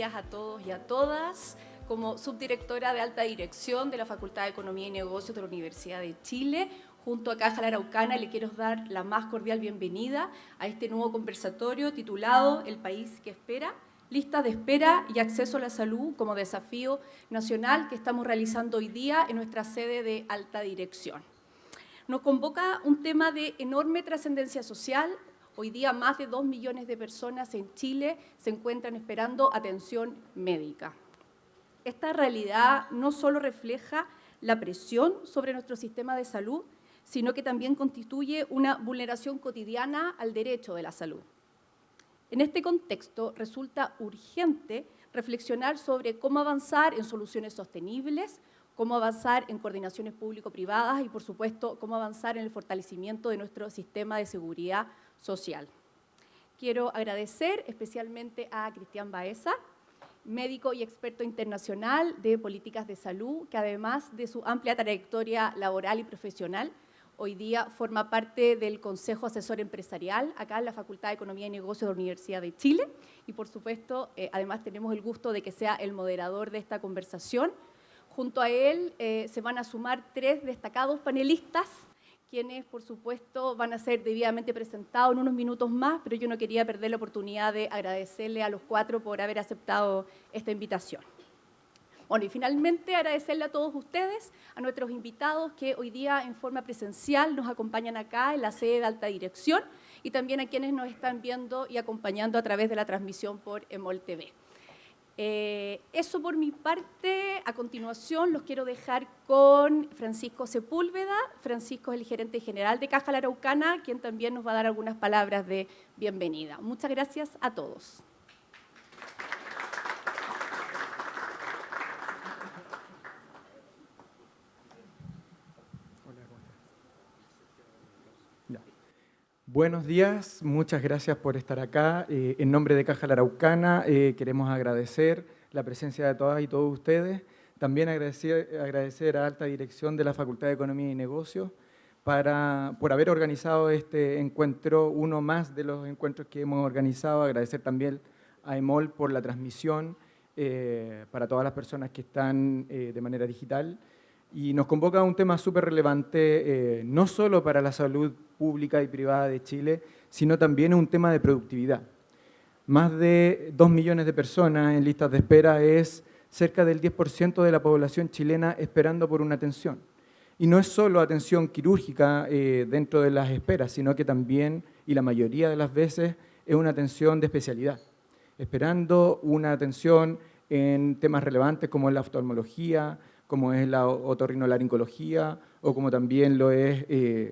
días a todos y a todas. Como subdirectora de Alta Dirección de la Facultad de Economía y Negocios de la Universidad de Chile, junto a Caja La Araucana, le quiero dar la más cordial bienvenida a este nuevo conversatorio titulado El País que Espera, listas de espera y acceso a la salud como desafío nacional que estamos realizando hoy día en nuestra sede de Alta Dirección. Nos convoca un tema de enorme trascendencia social. Hoy día más de 2 millones de personas en Chile se encuentran esperando atención médica. Esta realidad no solo refleja la presión sobre nuestro sistema de salud, sino que también constituye una vulneración cotidiana al derecho de la salud. En este contexto resulta urgente reflexionar sobre cómo avanzar en soluciones sostenibles, cómo avanzar en coordinaciones público-privadas y, por supuesto, cómo avanzar en el fortalecimiento de nuestro sistema de seguridad social. Quiero agradecer especialmente a Cristian Baeza, médico y experto internacional de políticas de salud, que además de su amplia trayectoria laboral y profesional, hoy día forma parte del Consejo Asesor Empresarial, acá en la Facultad de Economía y Negocios de la Universidad de Chile. Y, por supuesto, además tenemos el gusto de que sea el moderador de esta conversación. Junto a él se van a sumar 3 destacados panelistas, quienes, por supuesto, van a ser debidamente presentados en unos minutos más, pero yo no quería perder la oportunidad de agradecerle a los 4 por haber aceptado esta invitación. Bueno, y finalmente agradecerle a todos ustedes, a nuestros invitados que hoy día en forma presencial nos acompañan acá en la sede de Alta Dirección y también a quienes nos están viendo y acompañando a través de la transmisión por EMOL TV. Eso por mi parte. A continuación los quiero dejar con Francisco Sepúlveda. Francisco es el gerente general de Caja La Araucana, quien también nos va a dar algunas palabras de bienvenida. Muchas gracias a todos. Buenos días, muchas gracias por estar acá. En nombre de Caja La Araucana queremos agradecer la presencia de todas y todos ustedes. También agradecer a Alta Dirección de la Facultad de Economía y Negocios por haber organizado este encuentro, uno más de los encuentros que hemos organizado. Agradecer también a EMOL por la transmisión para todas las personas que están de manera digital. Y nos convoca un tema súper relevante, no solo para la salud pública y privada de Chile, sino también un tema de productividad. Más de 2 millones de personas en listas de espera es cerca del 10% de la población chilena esperando por una atención. Y no es solo atención quirúrgica dentro de las esperas, sino que también, y la mayoría de las veces, es una atención de especialidad, esperando una atención en temas relevantes como la oftalmología, como es la otorrinolaringología o como también lo es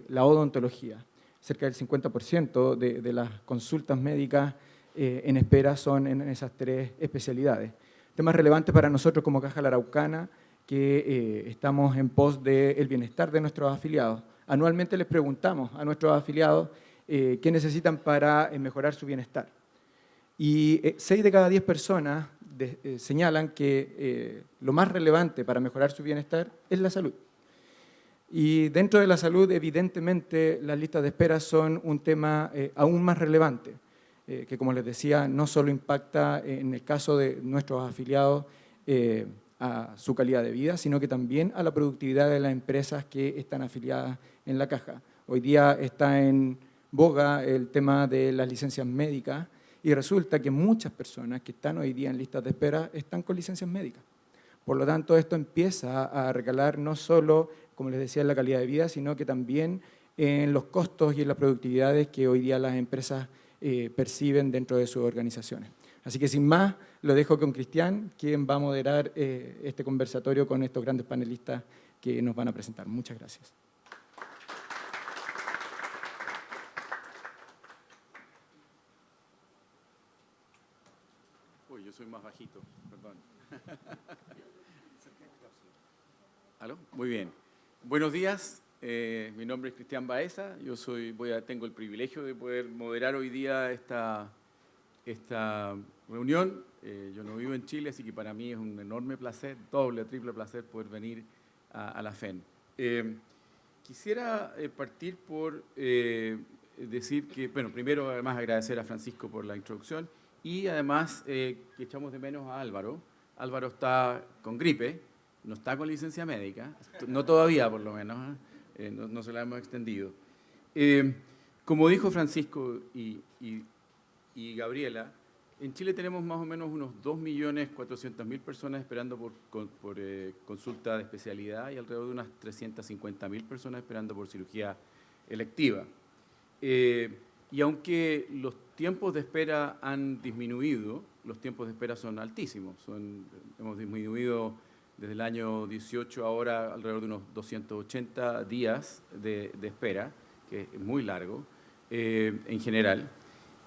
la odontología. Cerca del 50% de las consultas médicas en espera son en esas 3 especialidades. Temas relevantes para nosotros como Caja La Araucana, que estamos en pos del bienestar de nuestros afiliados. Anualmente les preguntamos a nuestros afiliados qué necesitan para mejorar su bienestar. Y 6 de cada 10 personas señalan que lo más relevante para mejorar su bienestar es la salud. Y dentro de la salud, evidentemente, las listas de espera son un tema aún más relevante, que, como les decía, no solo impacta en el caso de nuestros afiliados a su calidad de vida, sino que también a la productividad de las empresas que están afiliadas en la Caja. Hoy día está en boga el tema de las licencias médicas, y resulta que muchas personas que están hoy día en listas de espera están con licencias médicas. Por lo tanto, esto empieza a recalar no solo, como les decía, en la calidad de vida, sino que también en los costos y en las productividades que hoy día las empresas perciben dentro de sus organizaciones. Así que sin más, lo dejo con Cristian, quien va a moderar este conversatorio con estos grandes panelistas que nos van a presentar. Muchas gracias. Yo soy más bajito, perdón. ¿Aló? Muy bien. Buenos días, mi nombre es Cristian Baeza. Yo tengo el privilegio de poder moderar hoy día esta reunión. Yo no vivo en Chile, así que para mí es un enorme placer, doble, triple placer poder venir a la FEN. Quisiera partir por decir que, bueno, primero además agradecer a Francisco por la introducción y además que echamos de menos a Álvaro. Álvaro está con gripe, no está con licencia médica, no todavía por lo menos, no se la hemos extendido. Como dijo Francisco y Gabriela, en Chile tenemos más o menos unos 2.400.000 personas esperando por consulta de especialidad y alrededor de unas 350.000 personas esperando por cirugía electiva. Y aunque los tiempos de espera han disminuido, los tiempos de espera son altísimos. Hemos disminuido desde el año 18 ahora alrededor de unos 280 días de espera, que es muy largo en general.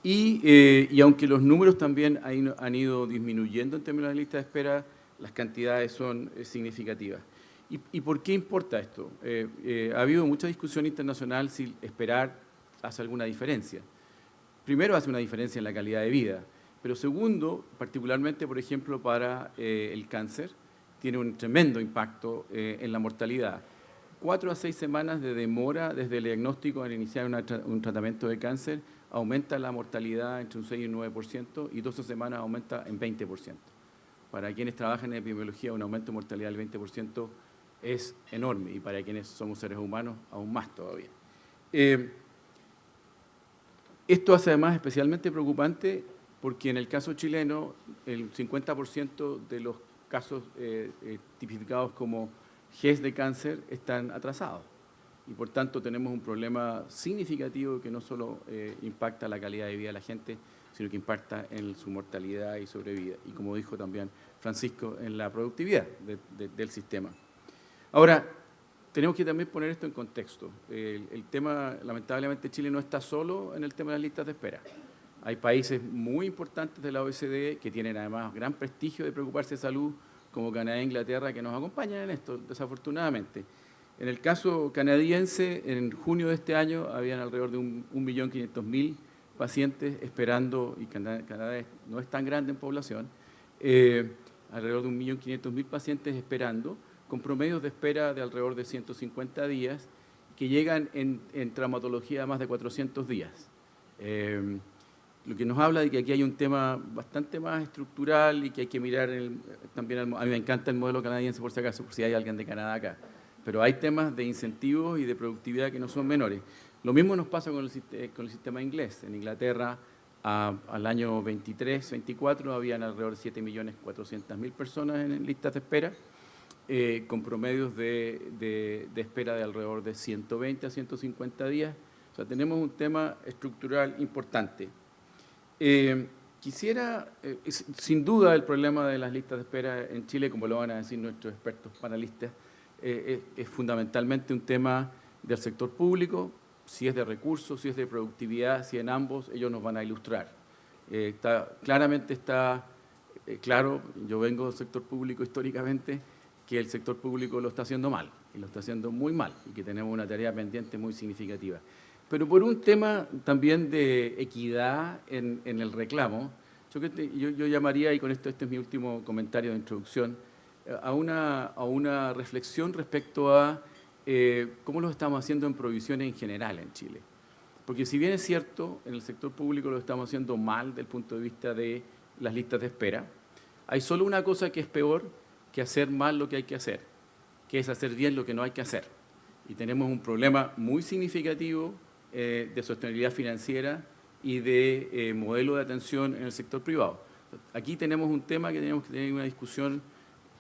Y aunque los números también han ido disminuyendo en términos de lista de espera, las cantidades son significativas. ¿Y por qué importa esto? Ha habido mucha discusión internacional si esperar hace alguna diferencia. Primero, hace una diferencia en la calidad de vida, pero segundo, particularmente, por ejemplo, para el cáncer, tiene un tremendo impacto en la mortalidad. 4 a 6 semanas de demora desde el diagnóstico al iniciar un tratamiento de cáncer aumenta la mortalidad entre un 6 y un 9% y 12 semanas aumenta en 20%. Para quienes trabajan en epidemiología, un aumento de mortalidad del 20% es enorme y para quienes somos seres humanos, aún más todavía. Esto hace además especialmente preocupante porque en el caso chileno el 50% de los casos tipificados como GES de cáncer están atrasados y por tanto tenemos un problema significativo que no solo impacta la calidad de vida de la gente, sino que impacta en su mortalidad y sobrevida y como dijo también Francisco, en la productividad del sistema. Ahora, tenemos que también poner esto en contexto. El tema, lamentablemente, Chile no está solo en el tema de las listas de espera. Hay países muy importantes de la OECD que tienen además gran prestigio de preocuparse de salud, como Canadá e Inglaterra, que nos acompañan en esto, desafortunadamente. En el caso canadiense, en junio de este año, habían alrededor de 1.500.000 pacientes esperando, y Canadá no es tan grande en población, alrededor de 1.500.000 pacientes esperando, con promedios de espera de alrededor de 150 días, que llegan en traumatología a más de 400 días. Lo que nos habla de que aquí hay un tema bastante más estructural y que hay que mirar también, a mí me encanta el modelo canadiense por si acaso, por si hay alguien de Canadá acá, pero hay temas de incentivos y de productividad que no son menores. Lo mismo nos pasa con el sistema inglés. En Inglaterra, al año 23-24, habían alrededor de 7.400.000 personas en listas de espera, con promedios de espera de alrededor de 120 a 150 días. O sea, tenemos un tema estructural importante. Quisiera, sin duda, el problema de las listas de espera en Chile, como lo van a decir nuestros expertos panelistas, es fundamentalmente un tema del sector público, si es de recursos, si es de productividad, si en ambos, ellos nos van a ilustrar. Claramente está claro, yo vengo del sector público históricamente, que el sector público lo está haciendo mal, y lo está haciendo muy mal, y que tenemos una tarea pendiente muy significativa. Pero por un tema también de equidad en el reclamo, yo llamaría, y con esto este es mi último comentario de introducción, a una reflexión respecto a cómo lo estamos haciendo en provisiones en general en Chile. Porque si bien es cierto, en el sector público lo estamos haciendo mal desde el punto de vista de las listas de espera, hay solo una cosa que es peor que hacer mal lo que hay que hacer, que es hacer bien lo que no hay que hacer. Y tenemos un problema muy significativo de sostenibilidad financiera y de modelo de atención en el sector privado. Aquí tenemos un tema que tenemos que tener una discusión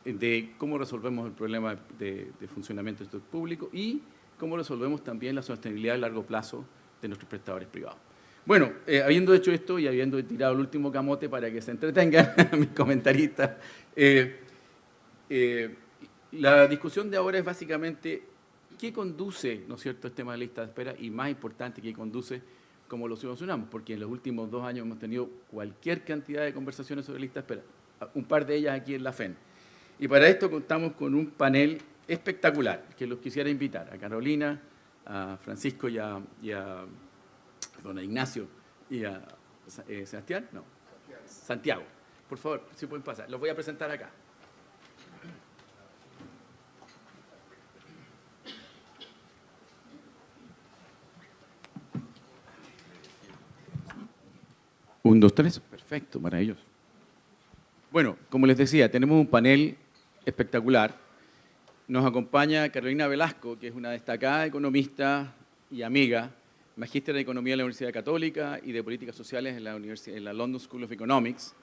de cómo resolvemos el problema de funcionamiento del sector público y cómo resolvemos también la sostenibilidad a largo plazo de nuestros prestadores privados. Bueno, habiendo hecho esto y habiendo tirado el último camote para que se entretengan mis comentaristas, la discusión de ahora es básicamente qué conduce, ¿no es cierto?, este tema de lista de espera y, más importante, qué conduce cómo lo solucionamos, porque en los últimos 2 años hemos tenido cualquier cantidad de conversaciones sobre lista de espera, un par de ellas aquí en la FEN. Y para esto contamos con un panel espectacular, que los quisiera invitar, a Carolina, a Francisco y a don Ignacio y a Sebastián, no, Santiago. Por favor, si pueden pasar, los voy a presentar acá. Un, dos, tres. Perfecto. Perfecto, maravilloso. Bueno, como les decía, tenemos un panel espectacular. Nos acompaña Carolina Velasco, que es una destacada economista y amiga, magíster de Economía de la Universidad Católica y de Políticas Sociales en la London School of Economics.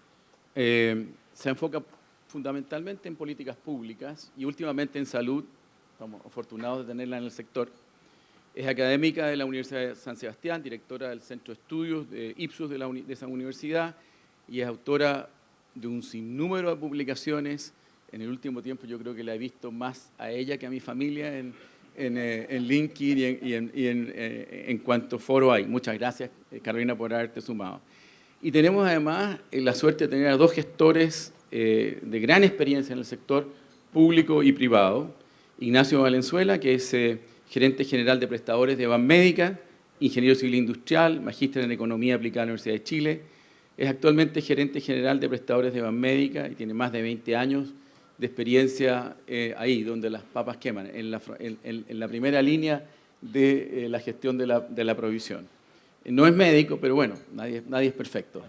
Se enfoca fundamentalmente en políticas públicas y últimamente en salud. Estamos afortunados de tenerla en el sector. Es académica de la Universidad de San Sebastián, directora del Centro de Estudios de Ipsos de esa universidad y es autora de un sinnúmero de publicaciones. En el último tiempo yo creo que la he visto más a ella que a mi familia en LinkedIn y en cuanto foro hay. Muchas gracias, Carolina, por haberte sumado. Y tenemos además la suerte de tener a dos gestores de gran experiencia en el sector público y privado. Ignacio Valenzuela, que es gerente general de prestadores de Banmédica, ingeniero civil industrial, magíster en Economía aplicada en la Universidad de Chile. Es actualmente gerente general de prestadores de Banmédica y tiene más de 20 años de experiencia ahí, donde las papas queman, en la primera línea de la gestión de la provisión. No es médico, pero bueno, nadie es perfecto.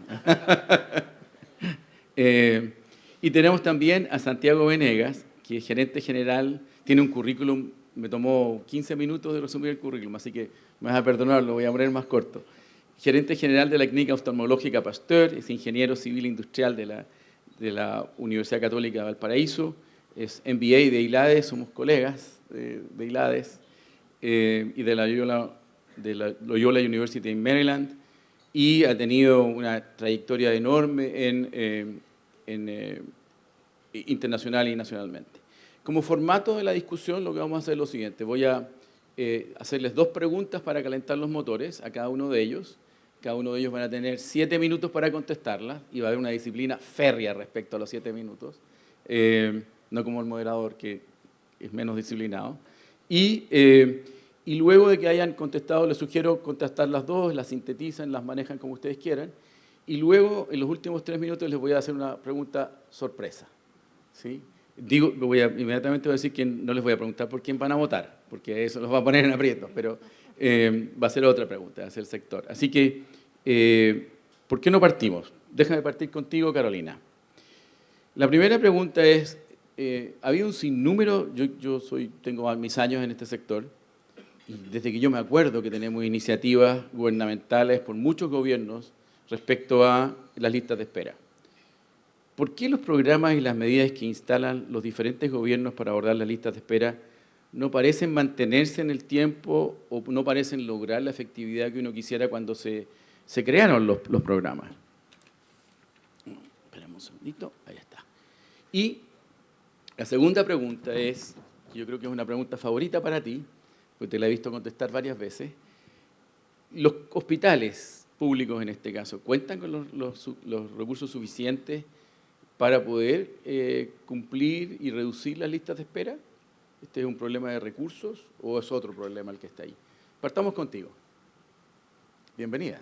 Y tenemos también a Santiago Venegas, que es gerente general, tiene un currículum, me tomó 15 minutos de resumir el currículum, así que me vas a perdonar, lo voy a poner más corto. Gerente general de la Clínica Oftalmológica Pasteur, es ingeniero civil industrial de la Universidad Católica de Valparaíso, es MBA de ILADES, somos colegas de ILADES, y de la Loyola University en Maryland, y ha tenido una trayectoria enorme internacional y nacionalmente. Como formato de la discusión, lo que vamos a hacer es lo siguiente. Voy a hacerles 2 preguntas para calentar los motores a cada uno de ellos. Cada uno de ellos van a tener 7 minutos para contestarlas y va a haber una disciplina férrea respecto a los 7 minutos, no como el moderador, que es menos disciplinado. Y luego de que hayan contestado, les sugiero contestar las 2, las sintetizan, las manejan como ustedes quieran. Y luego, en los últimos 3 minutos, les voy a hacer una pregunta sorpresa, ¿sí? Inmediatamente voy a decir que no les voy a preguntar por quién van a votar, porque eso los va a poner en aprietos, pero va a ser otra pregunta, va a ser el sector. Así que, ¿por qué no partimos? Déjame partir contigo, Carolina. La primera pregunta es, había un sinnúmero, tengo mis años en este sector, y desde que yo me acuerdo que tenemos iniciativas gubernamentales por muchos gobiernos respecto a las listas de espera. ¿Por qué los programas y las medidas que instalan los diferentes gobiernos para abordar las listas de espera no parecen mantenerse en el tiempo o no parecen lograr la efectividad que uno quisiera cuando se crearon los programas? Esperemos un segundito, ahí está. Y la segunda pregunta es, yo creo que es una pregunta favorita para ti, porque te la he visto contestar varias veces. ¿Los hospitales públicos en este caso cuentan con los recursos suficientes para poder cumplir y reducir las listas de espera? ¿Este es un problema de recursos o es otro problema el que está ahí? Partamos contigo. Bienvenida.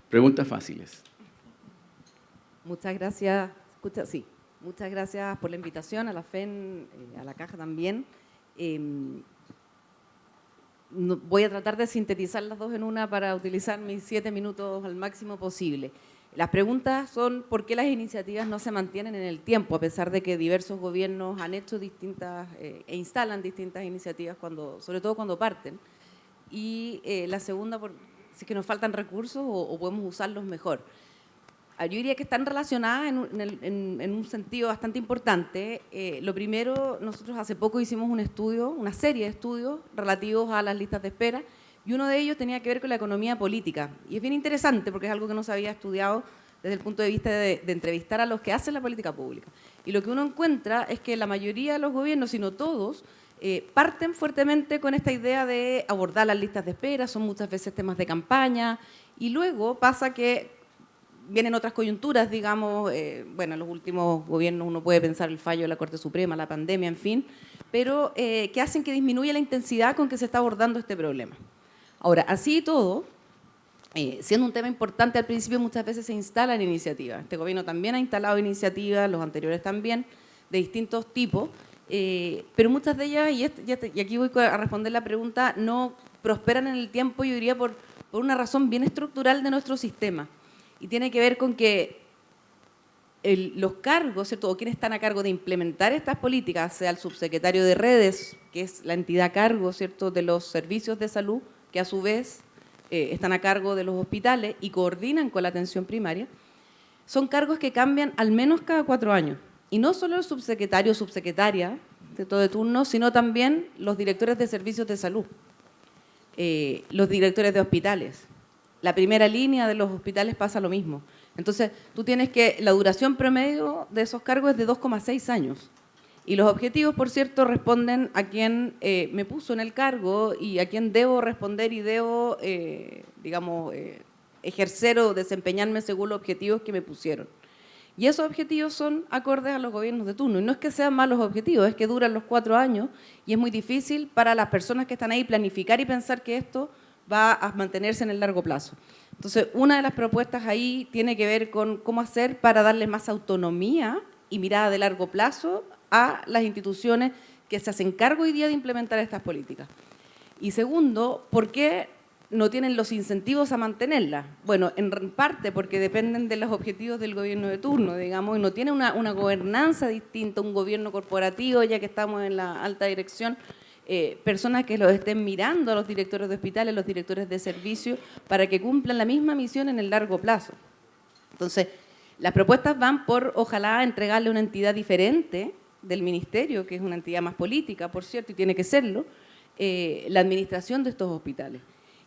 Preguntas fáciles. Muchas gracias. Muchas gracias por la invitación, a la FEN, a la Caja también. Voy a tratar de sintetizar las 2 en una para utilizar mis 7 minutos al máximo posible. Las preguntas son ¿por qué las iniciativas no se mantienen en el tiempo, a pesar de que diversos gobiernos han hecho distintas e instalan distintas iniciativas, sobre todo cuando parten? Y la segunda, si es que nos faltan recursos o podemos usarlos mejor. Yo diría que están relacionadas en un sentido bastante importante. Lo primero, nosotros hace poco hicimos un estudio, una serie de estudios relativos a las listas de espera, y uno de ellos tenía que ver con la economía política. Y es bien interesante porque es algo que no se había estudiado desde el punto de vista de entrevistar a los que hacen la política pública. Y lo que uno encuentra es que la mayoría de los gobiernos, si no todos, parten fuertemente con esta idea de abordar las listas de espera, son muchas veces temas de campaña, y luego pasa que vienen otras coyunturas, digamos, bueno, en los últimos gobiernos uno puede pensar el fallo de la Corte Suprema, la pandemia, en fin, pero que hacen que disminuya la intensidad con que se está abordando este problema. Ahora, así y todo, siendo un tema importante al principio, muchas veces se instalan iniciativas. Este gobierno también ha instalado iniciativas, los anteriores también, de distintos tipos, pero muchas de ellas, y aquí voy a responder la pregunta, no prosperan en el tiempo, yo diría, por una razón bien estructural de nuestro sistema. y tiene que ver con que los cargos, ¿cierto? O quienes están a cargo de implementar estas políticas, sea el subsecretario de redes, que es la entidad a cargo, ¿cierto?, de los servicios de salud, que a su vez están a cargo de los hospitales y coordinan con la atención primaria, son cargos que cambian al menos cada 4 años. Y no solo el subsecretario o subsecretaria de turno, sino también los directores de servicios de salud, los directores de hospitales. La primera línea de los hospitales pasa lo mismo. Entonces, tú tienes que, la duración promedio de esos cargos es de 2,6 años. Y los objetivos, por cierto, responden a quien me puso en el cargo y a quien debo responder y debo, ejercer o desempeñarme según los objetivos que me pusieron. Y esos objetivos son acordes a los gobiernos de turno. Y no es que sean malos objetivos, es que duran los 4 años y es muy difícil para las personas que están ahí planificar y pensar que esto va a mantenerse en el largo plazo. Entonces, una de las propuestas ahí tiene que ver con cómo hacer para darle más autonomía y mirada de largo plazo a las instituciones que se hacen cargo hoy día de implementar estas políticas. Y segundo, ¿por qué no tienen los incentivos a mantenerlas? Bueno, en parte porque dependen de los objetivos del gobierno de turno, digamos, y no tiene una gobernanza distinta, un gobierno corporativo, ya que estamos en la alta dirección, personas que los estén mirando a los directores de hospitales, los directores de servicios, para que cumplan la misma misión en el largo plazo. Entonces, las propuestas van por, ojalá, entregarle a una entidad diferente del ministerio, que es una entidad más política, por cierto, y tiene que serlo, la administración de estos hospitales.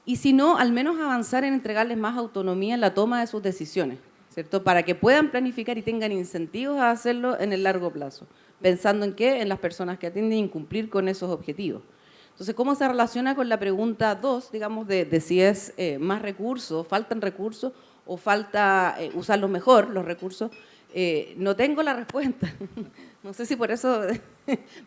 Y si no, al menos avanzar en entregarles más autonomía en la toma de sus decisiones, ¿cierto? Para que puedan planificar y tengan incentivos a hacerlo en el largo plazo. ¿Pensando en qué? En las personas que atienden y cumplir con esos objetivos. Entonces, ¿cómo se relaciona con la pregunta 2, digamos, de si es más recursos, faltan recursos o falta usarlos mejor, los recursos? No tengo la respuesta. No sé si por eso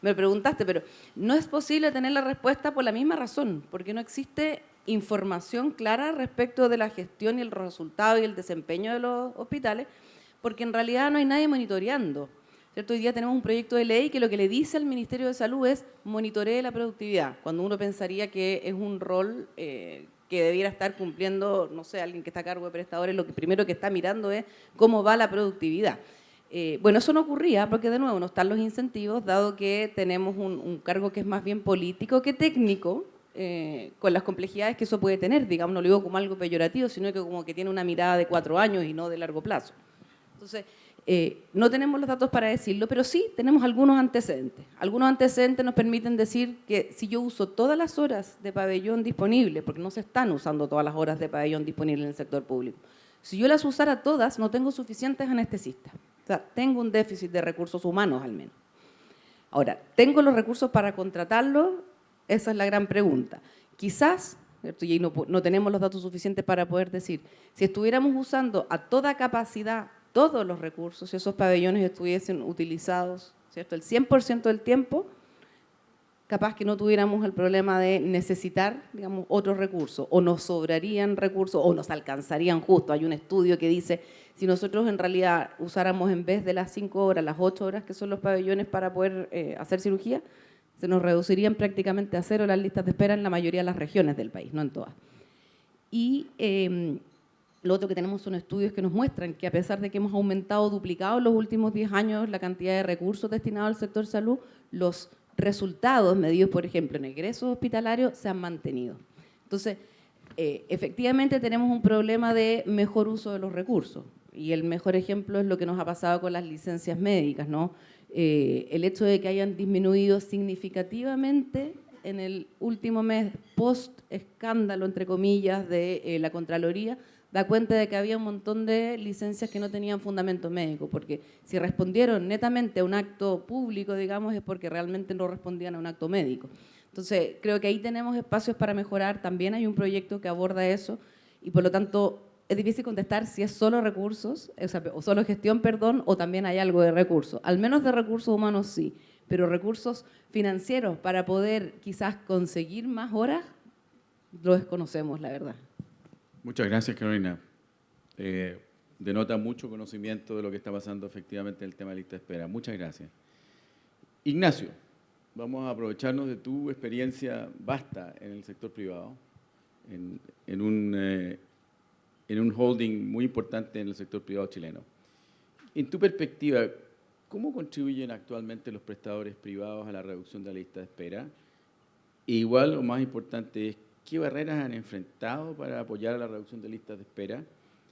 me preguntaste, pero no es posible tener la respuesta por la misma razón, porque no existe información clara respecto de la gestión y el resultado y el desempeño de los hospitales, porque en realidad no hay nadie monitoreando. ¿Cierto? Hoy día tenemos un proyecto de ley que lo que le dice al Ministerio de Salud es monitoree la productividad, cuando uno pensaría que es un rol que debiera estar cumpliendo, no sé, alguien que está a cargo de prestadores, lo que primero que está mirando es cómo va la productividad. Bueno, eso no ocurría porque, de nuevo, no están los incentivos, dado que tenemos un cargo que es más bien político que técnico, con las complejidades que eso puede tener, digamos, no lo digo como algo peyorativo, sino que como que tiene una mirada de 4 años y no de largo plazo. Entonces, no tenemos los datos para decirlo, pero sí tenemos algunos antecedentes. Algunos antecedentes nos permiten decir que si yo uso todas las horas de pabellón disponibles, porque no se están usando todas las horas de pabellón disponibles en el sector público, si yo las usara todas, no tengo suficientes anestesistas. O sea, tengo un déficit de recursos humanos al menos. Ahora, ¿tengo los recursos para contratarlos? Esa es la gran pregunta. Quizás, ¿cierto? Y no tenemos los datos suficientes para poder decir, si estuviéramos usando a toda capacidad todos los recursos, si esos pabellones estuviesen utilizados, ¿cierto?, el 100% del tiempo, capaz que no tuviéramos el problema de necesitar, digamos, otros recursos, o nos sobrarían recursos, o nos alcanzarían justo. Hay un estudio que dice, si nosotros en realidad usáramos en vez de las 5 horas, las 8 horas que son los pabellones para poder hacer cirugía, se nos reducirían prácticamente a 0 las listas de espera en la mayoría de las regiones del país, no en todas. Y lo otro que tenemos son estudios que nos muestran que a pesar de que hemos aumentado, duplicado en los últimos 10 años la cantidad de recursos destinados al sector salud, los resultados medidos, por ejemplo, en egresos hospitalarios se han mantenido. Entonces, efectivamente tenemos un problema de mejor uso de los recursos. Y el mejor ejemplo es lo que nos ha pasado con las licencias médicas, ¿no? El hecho de que hayan disminuido significativamente en el último mes post-escándalo, entre comillas, de la Contraloría, da cuenta de que había un montón de licencias que no tenían fundamento médico, porque si respondieron netamente a un acto público, digamos, es porque realmente no respondían a un acto médico. Entonces, creo que ahí tenemos espacios para mejorar. También hay un proyecto que aborda eso y, por lo tanto, es difícil contestar si es solo recursos, o solo gestión, perdón, o también hay algo de recursos. Al menos de recursos humanos sí, pero recursos financieros para poder quizás conseguir más horas, lo desconocemos, la verdad. Muchas gracias, Carolina. Denota mucho conocimiento de lo que está pasando efectivamente en el tema de lista de espera. Muchas gracias. Ignacio, vamos a aprovecharnos de tu experiencia vasta en el sector privado, en un en un holding muy importante en el sector privado chileno. En tu perspectiva, ¿cómo contribuyen actualmente los prestadores privados a la reducción de la lista de espera? E igual, lo más importante es, ¿qué barreras han enfrentado para apoyar a la reducción de listas de espera?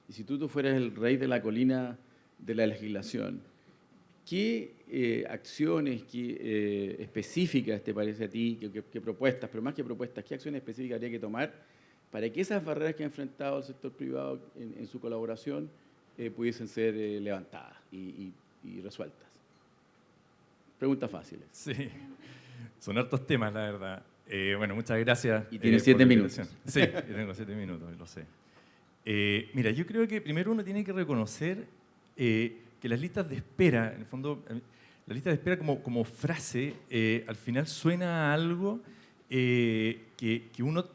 Y si tú fueras el rey de la colina de la legislación, ¿qué acciones específicas te parece a ti, qué propuestas, pero más que propuestas, qué acciones específicas habría que tomar para que esas barreras que ha enfrentado el sector privado en su colaboración pudiesen ser levantadas y resueltas? Preguntas fáciles. Sí, son hartos temas, la verdad. Bueno, muchas gracias. Y tienes por 7 la minutos. invitación. Sí, yo tengo 7 minutos, lo sé. Mira, yo creo que primero uno tiene que reconocer que las listas de espera, en el fondo, la lista de espera como frase, al final suena a algo que uno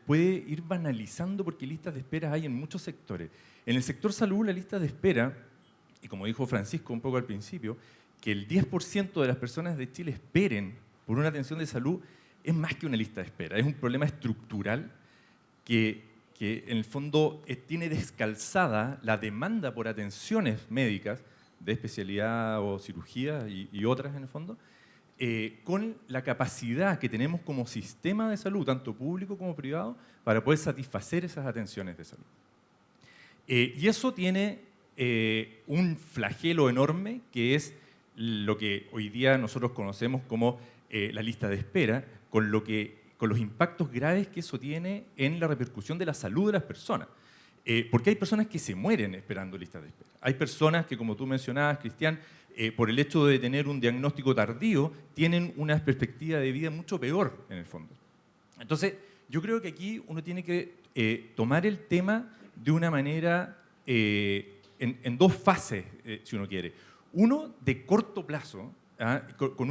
puede ir banalizando porque listas de espera hay en muchos sectores. En el sector salud, la lista de espera, y como dijo Francisco un poco al principio, que el 10% de las personas de Chile esperen por una atención de salud es más que una lista de espera, es un problema estructural que en el fondo tiene descalzada la demanda por atenciones médicas de especialidad o cirugía y otras en el fondo, con la capacidad que tenemos como sistema de salud, tanto público como privado, para poder satisfacer esas atenciones de salud. Y eso tiene un flagelo enorme, que es lo que hoy día nosotros conocemos como la lista de espera, con los impactos graves que eso tiene en la repercusión de la salud de las personas. Porque hay personas que se mueren esperando listas de espera. Hay personas que, como tú mencionabas, Cristian, por el hecho de tener un diagnóstico tardío, tienen una perspectiva de vida mucho peor, en el fondo. Entonces, yo creo que aquí uno tiene que tomar el tema de una manera, en dos fases, si uno quiere. Uno, de corto plazo, con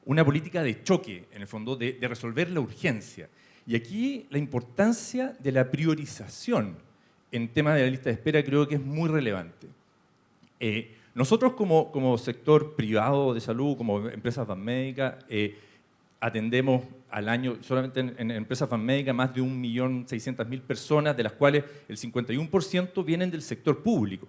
una política de choque, en el fondo, de resolver la urgencia. Y aquí la importancia de la priorización en tema de la lista de espera creo que es muy relevante. Nosotros como sector privado de salud, como empresas Banmédica, atendemos al año, solamente en empresas Banmédica, más de 1.600.000 personas, de las cuales el 51% vienen del sector público.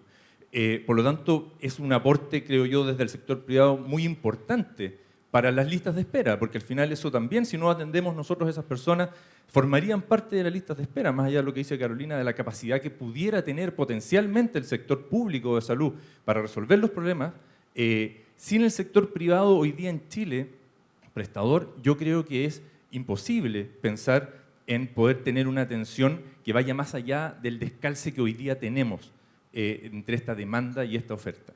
Por lo tanto, es un aporte, creo yo, desde el sector privado muy importante para las listas de espera, porque al final eso también, si no atendemos nosotros a esas personas, formarían parte de las listas de espera, más allá de lo que dice Carolina, de la capacidad que pudiera tener potencialmente el sector público de salud para resolver los problemas. Sin el sector privado hoy día en Chile, prestador, yo creo que es imposible pensar en poder tener una atención que vaya más allá del descalce que hoy día tenemos entre esta demanda y esta oferta.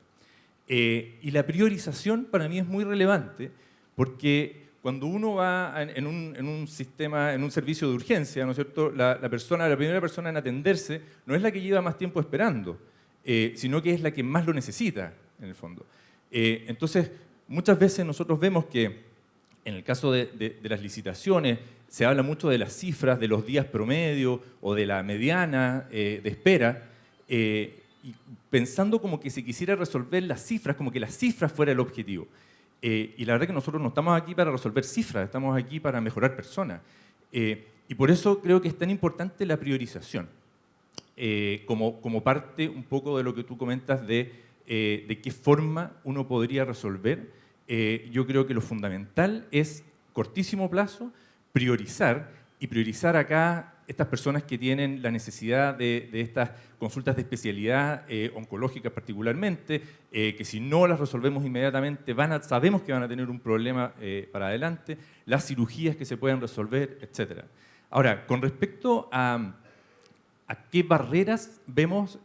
Y la priorización para mí es muy relevante, porque cuando uno va en un sistema, en un servicio de urgencia, ¿no es cierto?, la primera persona en atenderse no es la que lleva más tiempo esperando, sino que es la que más lo necesita, en el fondo. Entonces, muchas veces nosotros vemos que en el caso de las licitaciones se habla mucho de las cifras, de los días promedio o de la mediana de espera, y pensando como que se quisiera resolver las cifras, como que las cifras fuera el objetivo. Y la verdad que nosotros no estamos aquí para resolver cifras, estamos aquí para mejorar personas. Y por eso creo que es tan importante la priorización, como parte un poco de lo que tú comentas de qué forma uno podría resolver. Yo creo que lo fundamental es, cortísimo plazo, priorizar, y priorizar acá estas personas que tienen la necesidad de estas consultas de especialidad oncológicas particularmente, que si no las resolvemos inmediatamente sabemos que van a tener un problema para adelante, las cirugías que se pueden resolver, etc. Ahora, con respecto a qué barreras vemos,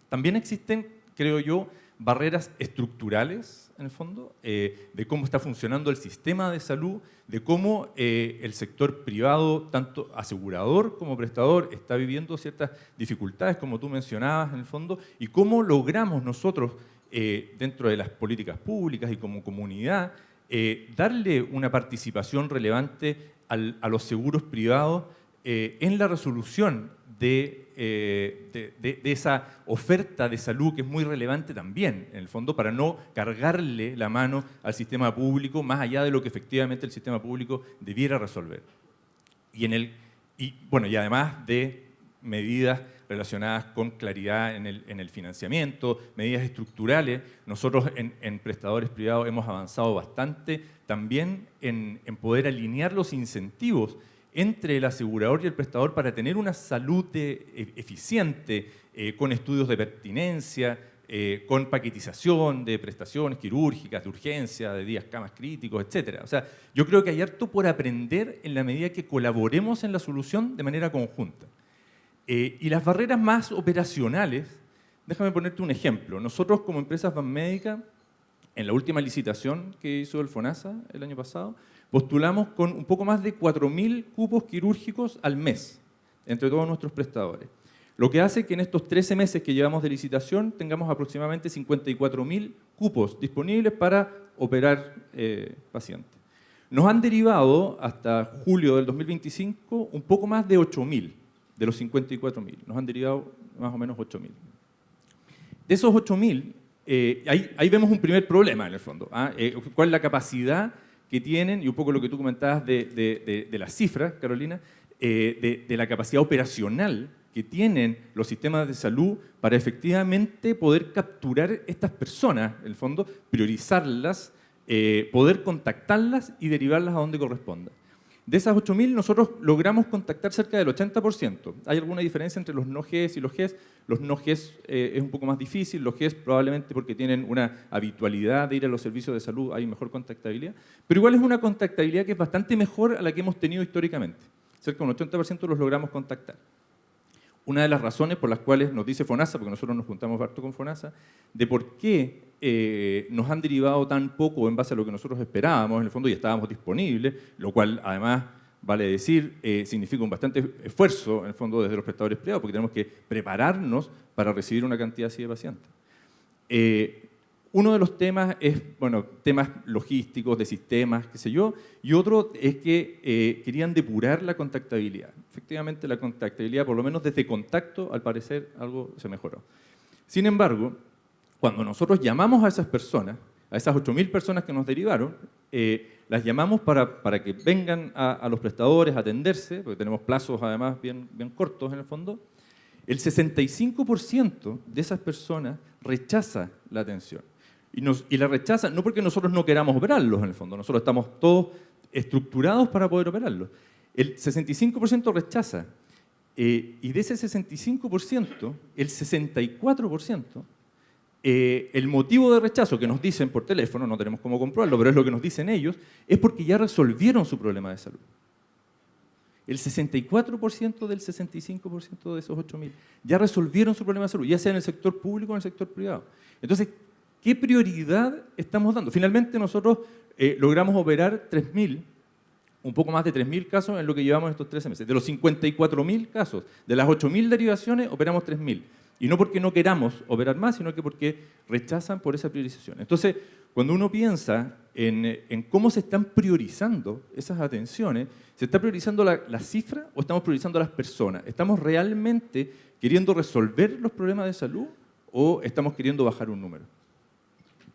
también existen, creo yo, barreras estructurales, en el fondo, de cómo está funcionando el sistema de salud, de cómo el sector privado, tanto asegurador como prestador, está viviendo ciertas dificultades, como tú mencionabas, en el fondo, y cómo logramos nosotros, dentro de las políticas públicas y como comunidad, darle una participación relevante a los seguros privados en la resolución de esa oferta de salud que es muy relevante también, en el fondo, para no cargarle la mano al sistema público más allá de lo que efectivamente el sistema público debiera resolver. Y además de medidas relacionadas con claridad en el financiamiento, medidas estructurales. Nosotros en prestadores privados hemos avanzado bastante también en poder alinear los incentivos entre el asegurador y el prestador para tener una salud eficiente, con estudios de pertinencia, con paquetización de prestaciones quirúrgicas, de urgencia, de días camas críticos, etc. O sea, yo creo que hay harto por aprender en la medida que colaboremos en la solución de manera conjunta. Y las barreras más operacionales, déjame ponerte un ejemplo. Nosotros como empresas Banmédica, en la última licitación que hizo el FONASA el año pasado, postulamos con un poco más de 4.000 cupos quirúrgicos al mes entre todos nuestros prestadores. Lo que hace que en estos 13 meses que llevamos de licitación tengamos aproximadamente 54.000 cupos disponibles para operar pacientes. Nos han derivado hasta julio del 2025 un poco más de 8.000 de los 54.000. Nos han derivado más o menos 8.000. De esos 8.000, ahí vemos un primer problema en el fondo. ¿Cuál es la capacidad que tienen? Y un poco lo que tú comentabas de las cifras, Carolina, de la capacidad operacional que tienen los sistemas de salud para efectivamente poder capturar estas personas, en el fondo, priorizarlas, poder contactarlas y derivarlas a donde corresponda. De esas 8.000, nosotros logramos contactar cerca del 80%. Hay alguna diferencia entre los no GES y los GES. Los no GES es un poco más difícil, los GES probablemente porque tienen una habitualidad de ir a los servicios de salud, hay mejor contactabilidad, pero igual es una contactabilidad que es bastante mejor a la que hemos tenido históricamente. Cerca de un 80% los logramos contactar. Una de las razones por las cuales nos dice FONASA, porque nosotros nos juntamos harto con FONASA, de por qué nos han derivado tan poco en base a lo que nosotros esperábamos, en el fondo, y estábamos disponibles, lo cual además, vale decir, significa un bastante esfuerzo, en el fondo, desde los prestadores privados, porque tenemos que prepararnos para recibir una cantidad así de pacientes. Uno de los temas es, bueno, temas logísticos, de sistemas, qué sé yo, y otro es que querían depurar la contactabilidad. Efectivamente, la contactabilidad, por lo menos desde contacto, al parecer, algo se mejoró. Sin embargo, cuando nosotros llamamos a esas personas, a esas 8.000 personas que nos derivaron, las llamamos para que vengan a los prestadores a atenderse, porque tenemos plazos además bien cortos en el fondo. El 65% de esas personas rechaza la atención. Y la rechaza no porque nosotros no queramos operarlos, en el fondo. Nosotros estamos todos estructurados para poder operarlos. El 65% rechaza. Y de ese 65%, el 64%, el motivo de rechazo que nos dicen por teléfono, no tenemos cómo comprobarlo, pero es lo que nos dicen ellos, es porque ya resolvieron su problema de salud. El 64% del 65% de esos 8.000 ya resolvieron su problema de salud, ya sea en el sector público o en el sector privado. Entonces, ¿qué prioridad estamos dando? Finalmente nosotros logramos operar 3.000, un poco más de 3.000 casos en lo que llevamos estos 13 meses. De los 54.000 casos, de las 8.000 derivaciones, operamos 3.000. Y no porque no queramos operar más, sino que porque rechazan por esa priorización. Entonces, cuando uno piensa en cómo se están priorizando esas atenciones, ¿se está priorizando la cifra o estamos priorizando a las personas? ¿Estamos realmente queriendo resolver los problemas de salud o estamos queriendo bajar un número?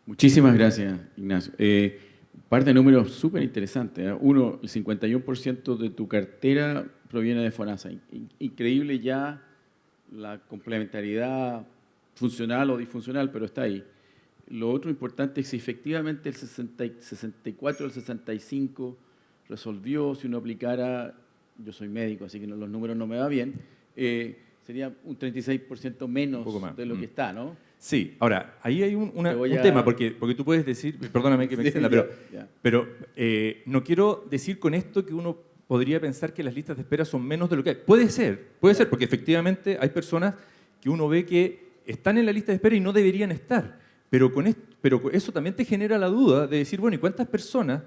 Muchísimas gracias, Ignacio. Un par de números súper interesantes. Uno, el 51% de tu cartera proviene de FONASA. Increíble ya la complementariedad funcional o disfuncional, pero está ahí. Lo otro importante es si efectivamente el 64 o el 65 resolvió, si uno aplicara, yo soy médico, así que los números no me va bien, sería un 36% menos de lo que está, ¿no? Sí, ahora, ahí hay un tema, porque tú puedes decir, perdóname que me extienda, pero no quiero decir con esto que uno podría pensar que las listas de espera son menos de lo que hay. Puede ser, porque efectivamente hay personas que uno ve que están en la lista de espera y no deberían estar. Pero eso también te genera la duda de decir, bueno, ¿y cuántas personas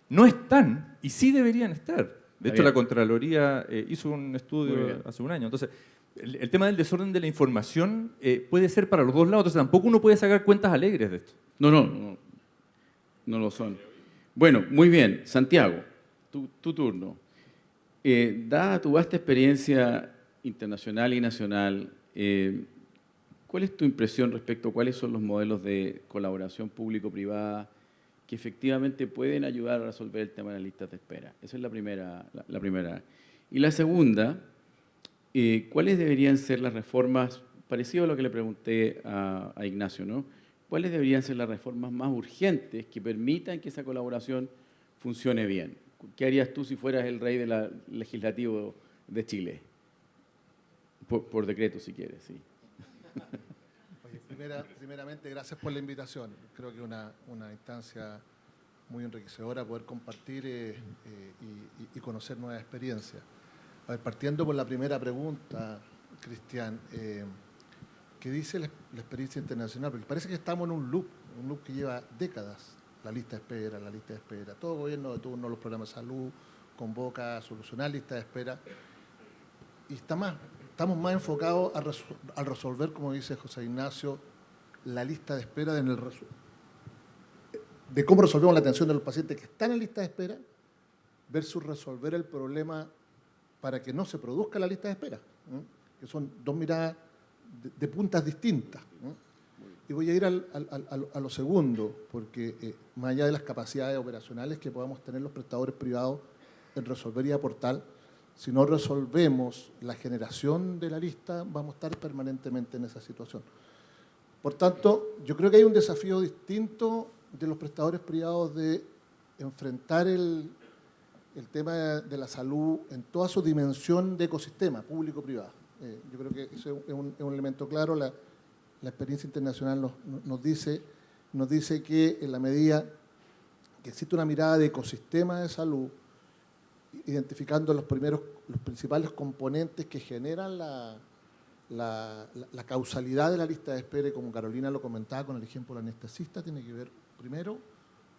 no están y sí deberían estar? De hecho, la Contraloría hizo un estudio hace un año. Entonces, el tema del desorden de la información puede ser para los dos lados. Entonces, tampoco uno puede sacar cuentas alegres de esto. No lo son. Bueno, muy bien. Santiago, tu turno. Dada tu vasta experiencia internacional y nacional, ¿cuál es tu impresión respecto a cuáles son los modelos de colaboración público-privada que efectivamente pueden ayudar a resolver el tema de las listas de espera? Esa es la primera. Y la segunda, ¿cuáles deberían ser las reformas, parecido a lo que le pregunté a Ignacio, ¿no? ¿Cuáles deberían ser las reformas más urgentes que permitan que esa colaboración funcione bien? ¿Qué harías tú si fueras el rey del legislativo de Chile? Por decreto, si quieres, sí. Oye, primeramente, gracias por la invitación. Creo que es una instancia muy enriquecedora poder compartir y conocer nuevas experiencias. A ver, partiendo por la primera pregunta, Cristian, ¿qué dice la experiencia internacional? Porque parece que estamos en un loop que lleva décadas. La lista de espera. Todo gobierno de turno, los programas de salud, convoca a solucionar lista de espera. Y estamos más enfocados a resolver, como dice José Ignacio, la lista de espera de cómo resolvemos la atención de los pacientes que están en lista de espera versus resolver el problema para que no se produzca la lista de espera, que son dos miradas de puntas distintas. Y voy a ir a lo segundo, porque más allá de las capacidades operacionales que podamos tener los prestadores privados en resolver y aportar, si no resolvemos la generación de la lista, vamos a estar permanentemente en esa situación. Por tanto, yo creo que hay un desafío distinto de los prestadores privados de enfrentar el tema de la salud en toda su dimensión de ecosistema público-privado. Yo creo que eso es un elemento claro. La experiencia internacional nos dice que en la medida que existe una mirada de ecosistema de salud, identificando los principales componentes que generan la causalidad de la lista de espera, y como Carolina lo comentaba con el ejemplo del anestesista, tiene que ver primero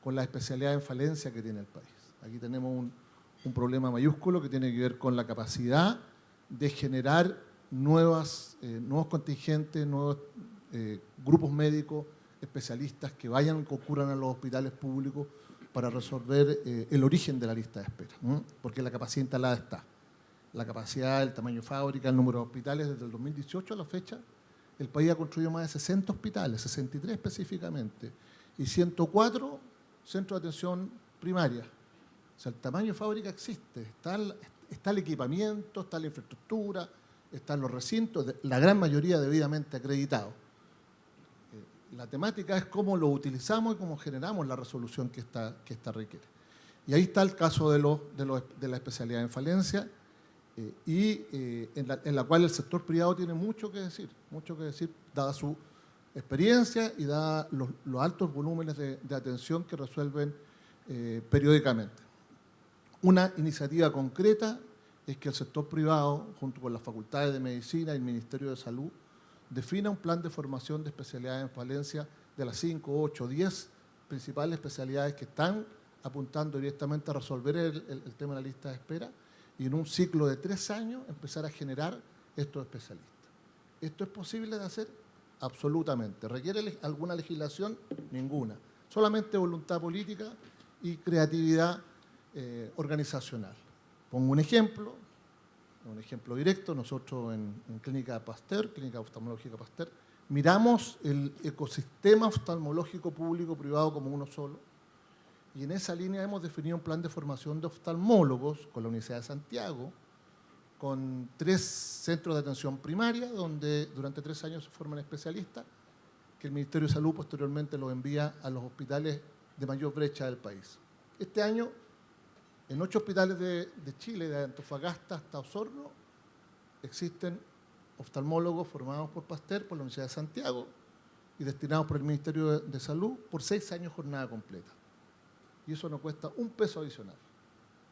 con la especialidad en falencia que tiene el país. Aquí tenemos un problema mayúsculo que tiene que ver con la capacidad de generar nuevos contingentes, nuevos grupos médicos, especialistas que vayan, concurran a los hospitales públicos para resolver el origen de la lista de espera, porque la capacidad instalada está. La capacidad, el tamaño de fábrica, el número de hospitales, desde el 2018 a la fecha, el país ha construido más de 60 hospitales, 63 específicamente, y 104 centros de atención primaria. O sea, el tamaño de fábrica existe, está el equipamiento, está la infraestructura, están los recintos, la gran mayoría debidamente acreditados. La temática es cómo lo utilizamos y cómo generamos la resolución que esta requiere. Y ahí está el caso de la especialidad en falencia, en la cual el sector privado tiene mucho que decir, dada su experiencia y dada los altos volúmenes de atención que resuelven periódicamente. Una iniciativa concreta es que el sector privado, junto con las facultades de medicina y el Ministerio de Salud, defina un plan de formación de especialidades en falencia de las 5, 8, 10 principales especialidades que están apuntando directamente a resolver el tema de la lista de espera, y en un ciclo de 3 años empezar a generar estos especialistas. ¿Esto es posible de hacer? Absolutamente. ¿Requiere alguna legislación? Ninguna. Solamente voluntad política y creatividad organizacional. Pongo un ejemplo directo. Nosotros en Clínica Pasteur, Clínica Oftalmológica Pasteur, miramos el ecosistema oftalmológico público-privado como uno solo, y en esa línea hemos definido un plan de formación de oftalmólogos con la Universidad de Santiago, con 3 centros de atención primaria, donde durante 3 años se forman especialistas, que el Ministerio de Salud posteriormente los envía a los hospitales de mayor brecha del país. Este año, en 8 hospitales de Chile, de Antofagasta hasta Osorno, existen oftalmólogos formados por Pasteur, por la Universidad de Santiago, y destinados por el Ministerio de Salud por 6 años jornada completa. Y eso no cuesta un peso adicional.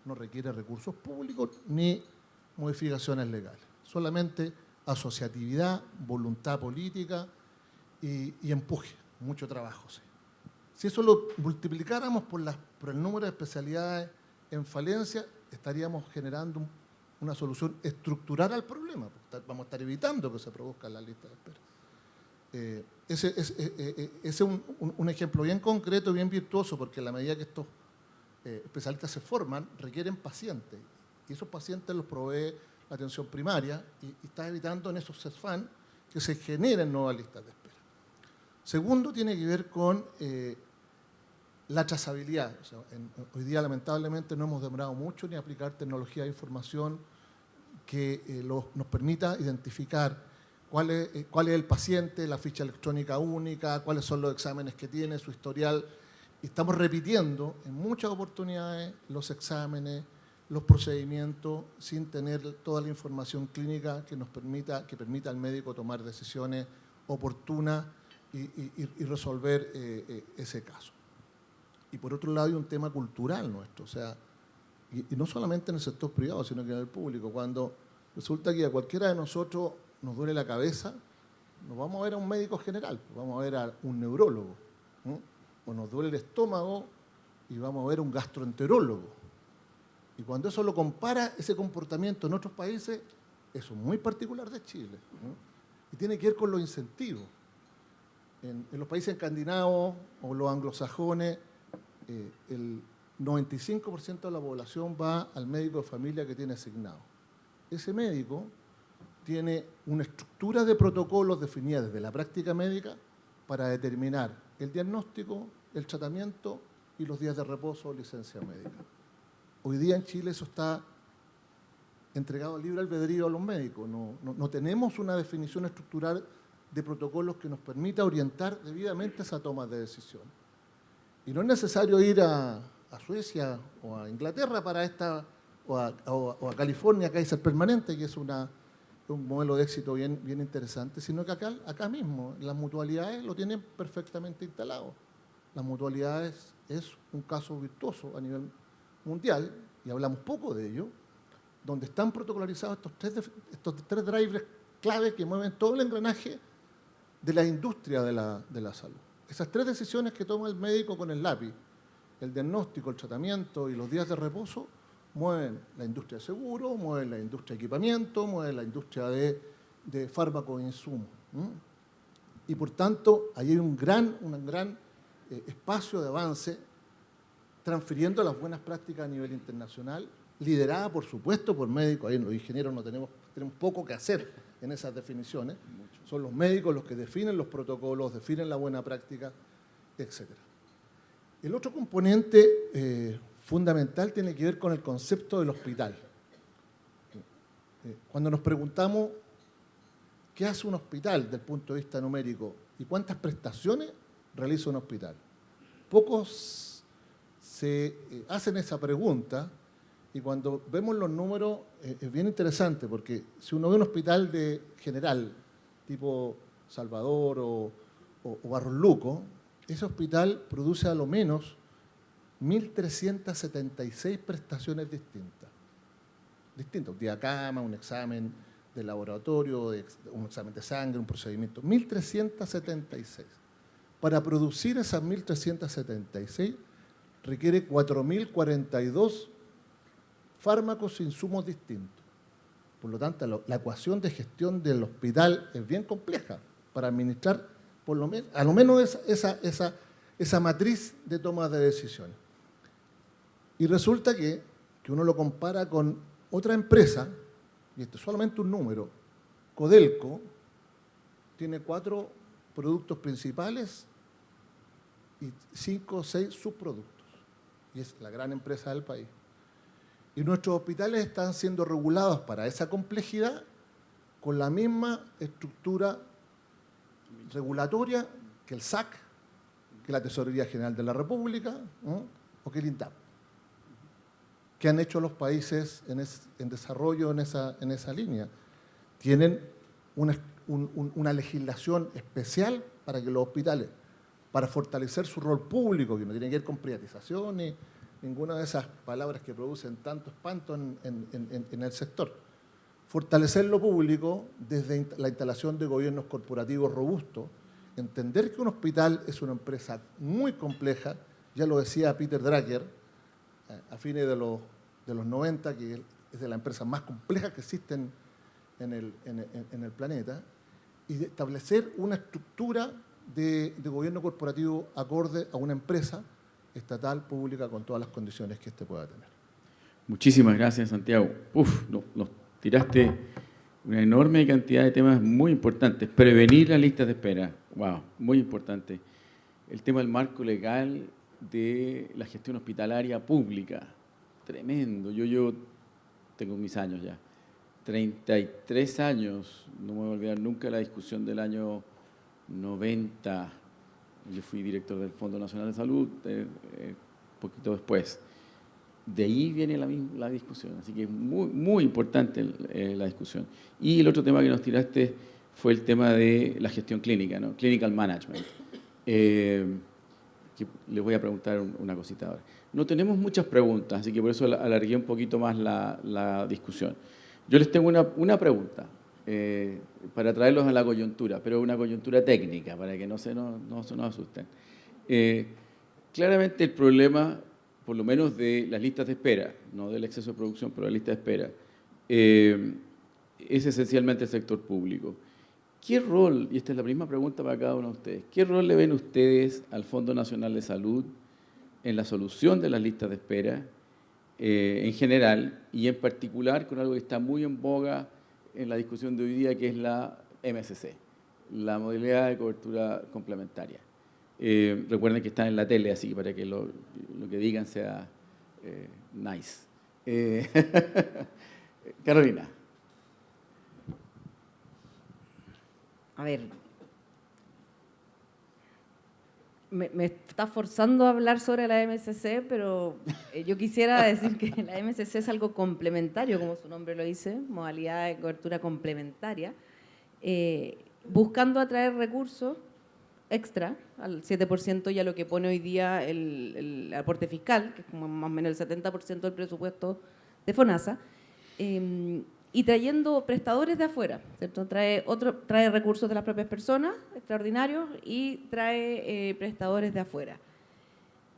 No requiere recursos públicos ni modificaciones legales. Solamente asociatividad, voluntad política y empuje. Mucho trabajo, sí. Si eso lo multiplicáramos por el número de especialidades en falencia, estaríamos generando una solución estructural al problema. Vamos a estar evitando que se produzca la lista de espera. Ese es un ejemplo bien concreto, bien virtuoso, porque a la medida que estos especialistas se forman, requieren pacientes. Y esos pacientes los provee la atención primaria y está evitando en esos CESFAN que se generen nuevas listas de espera. Segundo, tiene que ver con la trazabilidad. O sea, hoy día, lamentablemente, no hemos demorado mucho ni aplicar tecnología de información que nos permita identificar cuál es el paciente, la ficha electrónica única, cuáles son los exámenes que tiene, su historial. Y estamos repitiendo en muchas oportunidades los exámenes, los procedimientos, sin tener toda la información clínica que permita al médico tomar decisiones oportunas y resolver ese caso. Y por otro lado hay un tema cultural nuestro, o sea, y no solamente en el sector privado, sino que en el público. Cuando resulta que a cualquiera de nosotros nos duele la cabeza, nos vamos a ver a un médico general, vamos a ver a un neurólogo, ¿no? O nos duele el estómago y vamos a ver a un gastroenterólogo. Y cuando eso lo compara, ese comportamiento en otros países, eso es muy particular de Chile, ¿no? Y tiene que ver con los incentivos. En los países escandinavos o los anglosajones, el 95% de la población va al médico de familia que tiene asignado. Ese médico tiene una estructura de protocolos definida desde la práctica médica para determinar el diagnóstico, el tratamiento y los días de reposo o licencia médica. Hoy día en Chile eso está entregado al libre albedrío a los médicos. No tenemos una definición estructural de protocolos que nos permita orientar debidamente esa toma de decisiones. Y no es necesario ir a Suecia o a Inglaterra para o a California, Kaiser Permanente, que es un modelo de éxito bien interesante, sino que acá mismo las mutualidades lo tienen perfectamente instalado. Las mutualidades es un caso virtuoso a nivel mundial, y hablamos poco de ello, donde están protocolarizados estos tres drivers clave que mueven todo el engranaje de la industria de la salud. Esas tres decisiones que toma el médico con el lápiz, el diagnóstico, el tratamiento y los días de reposo, mueven la industria de seguros, mueven la industria de equipamiento, mueven la industria de fármacos e insumos. Y por tanto, ahí hay un gran espacio de avance, transfiriendo las buenas prácticas a nivel internacional, liderada, por supuesto, por médicos. Ahí los ingenieros tenemos poco que hacer en esas definiciones. Son los médicos los que definen los protocolos, definen la buena práctica, etc. El otro componente fundamental tiene que ver con el concepto del hospital. Cuando nos preguntamos qué hace un hospital desde el punto de vista numérico y cuántas prestaciones realiza un hospital, pocos se hacen esa pregunta, y cuando vemos los números es bien interesante, porque si uno ve un hospital de general, tipo Salvador o Barros Luco, ese hospital produce a lo menos 1.376 prestaciones distintas. Un día cama, un examen de laboratorio, un examen de sangre, un procedimiento. 1.376. Para producir esas 1.376 requiere 4.042 fármacos e insumos distintos. Por lo tanto, la ecuación de gestión del hospital es bien compleja para administrar a lo menos esa matriz de toma de decisiones. Y resulta que uno lo compara con otra empresa, y esto es solamente un número. Codelco tiene 4 productos principales y 5 o 6 subproductos, y es la gran empresa del país. Y nuestros hospitales están siendo regulados para esa complejidad con la misma estructura regulatoria que el SAC, que la Tesorería General de la República, ¿no? O que el INTAP, que han hecho los países en desarrollo en esa línea. Tienen una legislación especial para que los hospitales, para fortalecer su rol público, que no tiene que ver con privatización ni ninguna de esas palabras que producen tanto espanto en el sector. Fortalecer lo público desde la instalación de gobiernos corporativos robustos, entender que un hospital es una empresa muy compleja, ya lo decía Peter Drucker a fines de los 90, que es de las empresas más complejas que existen en el planeta, y de establecer una estructura de gobierno corporativo acorde a una empresa estatal, pública, con todas las condiciones que éste pueda tener. Muchísimas gracias, Santiago. Nos tiraste una enorme cantidad de temas muy importantes. Prevenir las listas de espera. Wow, muy importante. El tema del marco legal de la gestión hospitalaria pública. Tremendo. Yo tengo mis años ya. 33 años, no me voy a olvidar nunca la discusión del año 90, yo fui director del Fondo Nacional de Salud, poquito después. De ahí viene la discusión, así que es muy, muy importante la discusión. Y el otro tema que nos tiraste fue el tema de la gestión clínica, ¿no? Clinical management. Que les voy a preguntar una cosita ahora. No tenemos muchas preguntas, así que por eso alargué un poquito más la discusión. Yo les tengo una pregunta para traerlos a la coyuntura, pero una coyuntura técnica, para que no se nos asusten. Claramente el problema, por lo menos de las listas de espera, no del exceso de producción, pero de la lista de espera, es esencialmente el sector público. ¿Qué rol, y esta es la misma pregunta para cada uno de ustedes, qué rol le ven ustedes al Fondo Nacional de Salud en la solución de las listas de espera en general y en particular con algo que está muy en boga en la discusión de hoy día, que es la MSC, la modalidad de cobertura complementaria? Recuerden que están en la tele, así que para que lo que digan sea nice. Carolina. A ver, me está forzando a hablar sobre la MSC, pero yo quisiera decir que la MSC es algo complementario, como su nombre lo dice, modalidad de cobertura complementaria, buscando atraer recursos extra al 7% y a lo que pone hoy día el aporte fiscal, que es como más o menos el 70% del presupuesto de FONASA, y trayendo prestadores de afuera, ¿cierto? Trae recursos de las propias personas, extraordinarios, y trae prestadores de afuera.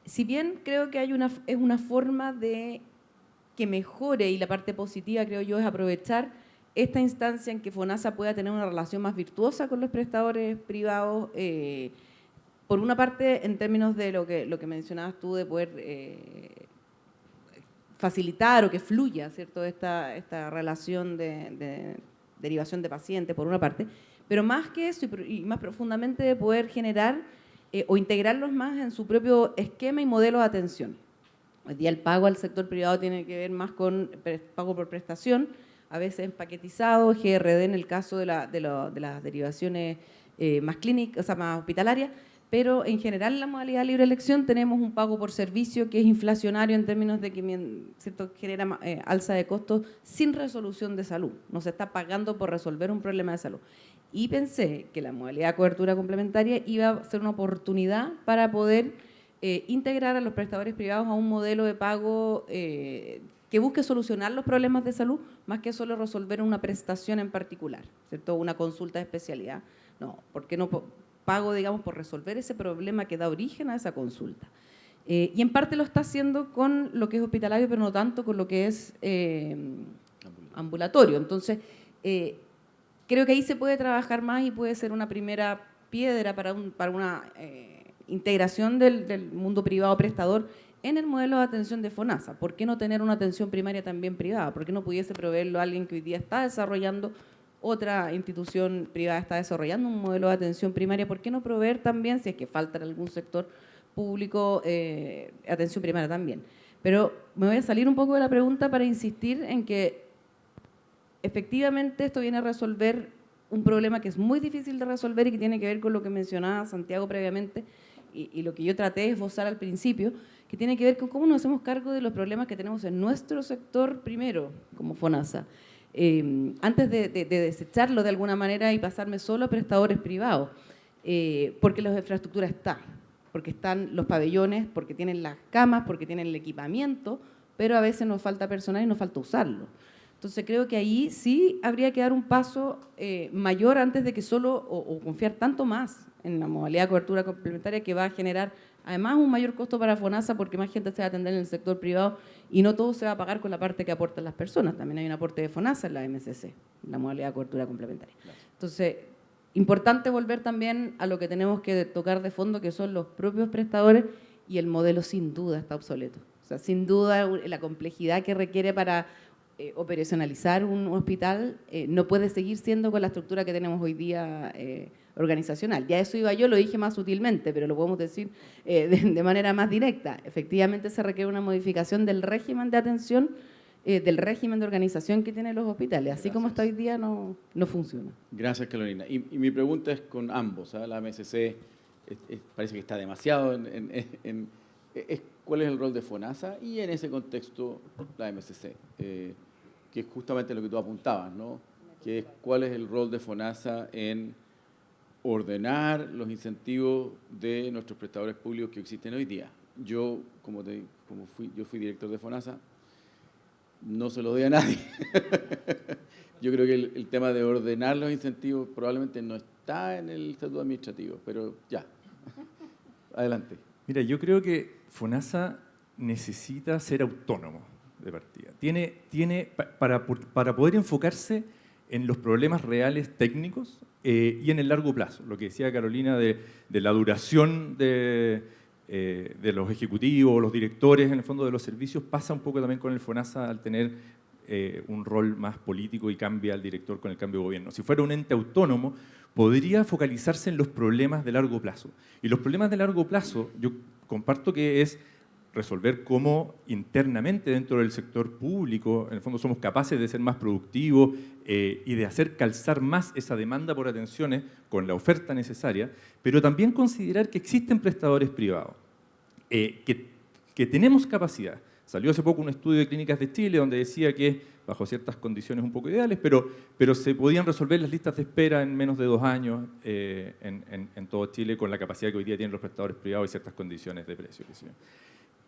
Si bien creo que es una forma de que mejore, y la parte positiva creo yo es aprovechar esta instancia en que FONASA pueda tener una relación más virtuosa con los prestadores privados, por una parte en términos de lo que mencionabas tú, de poder facilitar o que fluya, ¿cierto?, esta relación de derivación de pacientes, por una parte, pero más que eso y más profundamente de poder generar o integrarlos más en su propio esquema y modelo de atención. Hoy día el pago al sector privado tiene que ver más con pago por prestación, a veces paquetizado, GRD en el caso de las derivaciones más clínicas, o sea, más hospitalarias, pero en general en la modalidad de libre elección tenemos un pago por servicio que es inflacionario en términos de que, ¿cierto?, genera alza de costos sin resolución de salud. No se está pagando por resolver un problema de salud. Y pensé que la modalidad de cobertura complementaria iba a ser una oportunidad para poder integrar a los prestadores privados a un modelo de pago que busque solucionar los problemas de salud más que solo resolver una prestación en particular, ¿cierto?, una consulta de especialidad. No, ¿por qué no pago, digamos, por resolver ese problema que da origen a esa consulta? Y en parte lo está haciendo con lo que es hospitalario, pero no tanto con lo que es ambulatorio. Entonces, creo que ahí se puede trabajar más y puede ser una primera piedra para una integración del mundo privado prestador en el modelo de atención de FONASA. ¿Por qué no tener una atención primaria también privada? ¿Por qué no pudiese proveerlo a alguien que hoy día está desarrollando, otra institución privada está desarrollando un modelo de atención primaria? ¿Por qué no proveer también, si es que falta en algún sector público, atención primaria también? Pero me voy a salir un poco de la pregunta para insistir en que efectivamente esto viene a resolver un problema que es muy difícil de resolver y que tiene que ver con lo que mencionaba Santiago previamente y lo que yo traté de esbozar al principio, que tiene que ver con cómo nos hacemos cargo de los problemas que tenemos en nuestro sector primero, como FONASA. Antes de desecharlo de alguna manera y pasarme solo a prestadores privados, porque la infraestructura está, porque están los pabellones, porque tienen las camas, porque tienen el equipamiento, pero a veces nos falta personal y nos falta usarlo. Entonces creo que ahí sí habría que dar un paso mayor antes de que solo, o confiar tanto más en la modalidad de cobertura complementaria, que va a generar además un mayor costo para FONASA porque más gente se va a atender en el sector privado y no todo se va a pagar con la parte que aportan las personas. También hay un aporte de FONASA en la MSC, la modalidad de cobertura complementaria. Entonces, importante volver también a lo que tenemos que tocar de fondo, que son los propios prestadores, y el modelo sin duda está obsoleto. O sea, sin duda la complejidad que requiere para operacionalizar un hospital no puede seguir siendo con la estructura que tenemos hoy día organizacional. Ya eso iba yo, lo dije más sutilmente, pero lo podemos decir de manera más directa. Efectivamente se requiere una modificación del régimen de atención del régimen de organización que tienen los hospitales. Así como está hoy día no funciona. Gracias, Carolina. Y mi pregunta es con ambos. La MSC parece que está demasiado ¿cuál es el rol de FONASA? Y en ese contexto, la MSC, que es justamente lo que tú apuntabas, ¿no? Que es cuál es el rol de FONASA en ordenar los incentivos de nuestros prestadores públicos que existen hoy día. Yo, yo fui director de FONASA, no se lo doy a nadie. Yo creo que el tema de ordenar los incentivos probablemente no está en el estatuto administrativo, pero ya. Adelante. Mira, yo creo que FONASA necesita ser autónomo de partida. Para poder enfocarse en los problemas reales técnicos y en el largo plazo. Lo que decía Carolina de la duración de los ejecutivos, los directores, en el fondo de los servicios, pasa un poco también con el FONASA al tener un rol más político y cambia al director con el cambio de gobierno. Si fuera un ente autónomo, podría focalizarse en los problemas de largo plazo. Y los problemas de largo plazo, yo comparto que es resolver cómo internamente dentro del sector público, en el fondo somos capaces de ser más productivos y de hacer calzar más esa demanda por atenciones con la oferta necesaria, pero también considerar que existen prestadores privados, que tenemos capacidad. Salió hace poco un estudio de Clínicas de Chile donde decía que, bajo ciertas condiciones un poco ideales, pero se podían resolver las listas de espera en menos de 2 años en todo Chile con la capacidad que hoy día tienen los prestadores privados y ciertas condiciones de precio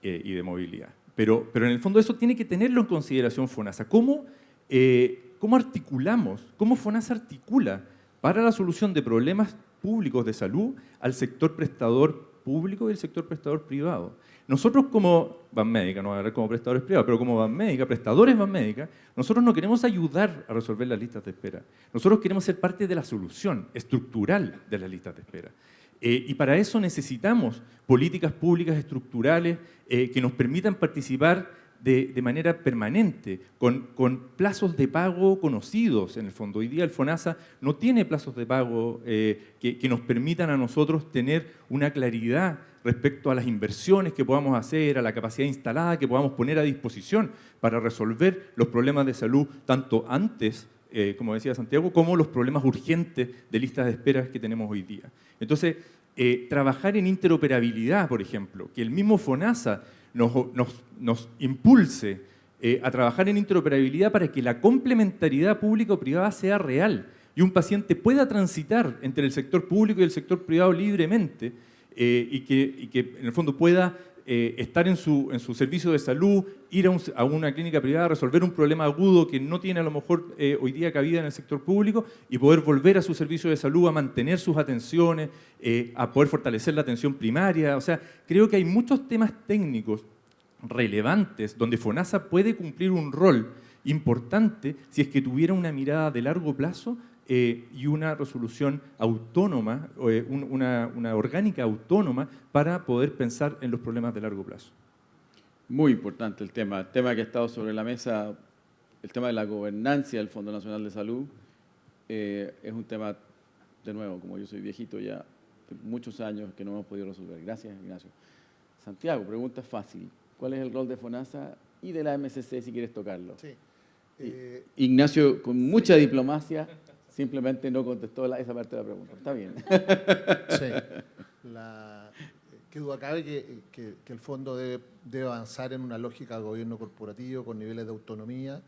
y de movilidad. Pero en el fondo eso tiene que tenerlo en consideración FONASA. ¿Cómo articulamos, cómo FONASA articula para la solución de problemas públicos de salud al sector prestador público y el sector prestador privado? Nosotros como Banmédica, no voy a hablar como prestadores privados, pero como Banmédica, prestadores Banmédica, nosotros no queremos ayudar a resolver las listas de espera. Nosotros queremos ser parte de la solución estructural de las listas de espera. Y para eso necesitamos políticas públicas estructurales que nos permitan participar de manera permanente, con plazos de pago conocidos en el fondo. Hoy día el FONASA no tiene plazos de pago que nos permitan a nosotros tener una claridad respecto a las inversiones que podamos hacer, a la capacidad instalada que podamos poner a disposición para resolver los problemas de salud, tanto antes, como decía Santiago, como los problemas urgentes de listas de espera que tenemos hoy día. Entonces, trabajar en interoperabilidad, por ejemplo, que el mismo FONASA nos impulse a trabajar en interoperabilidad para que la complementariedad público-privada sea real y un paciente pueda transitar entre el sector público y el sector privado libremente y que en el fondo pueda estar en su servicio de salud, ir a una clínica privada, resolver un problema agudo que no tiene a lo mejor hoy día cabida en el sector público y poder volver a su servicio de salud, a mantener sus atenciones, a poder fortalecer la atención primaria. O sea, creo que hay muchos temas técnicos relevantes donde FONASA puede cumplir un rol importante si es que tuviera una mirada de largo plazo y una resolución autónoma, una orgánica autónoma para poder pensar en los problemas de largo plazo. Muy importante el tema que ha estado sobre la mesa, el tema de la gobernancia del Fondo Nacional de Salud, es un tema, de nuevo, como yo soy viejito ya, de muchos años que no hemos podido resolver. Gracias, Ignacio. Santiago, pregunta fácil. ¿Cuál es el rol de FONASA y de la MSC si quieres tocarlo? Sí. Ignacio, con mucha diplomacia, simplemente no contestó esa parte de la pregunta. Está bien. Sí. Qué duda cabe que el fondo debe avanzar en una lógica de gobierno corporativo con niveles de autonomía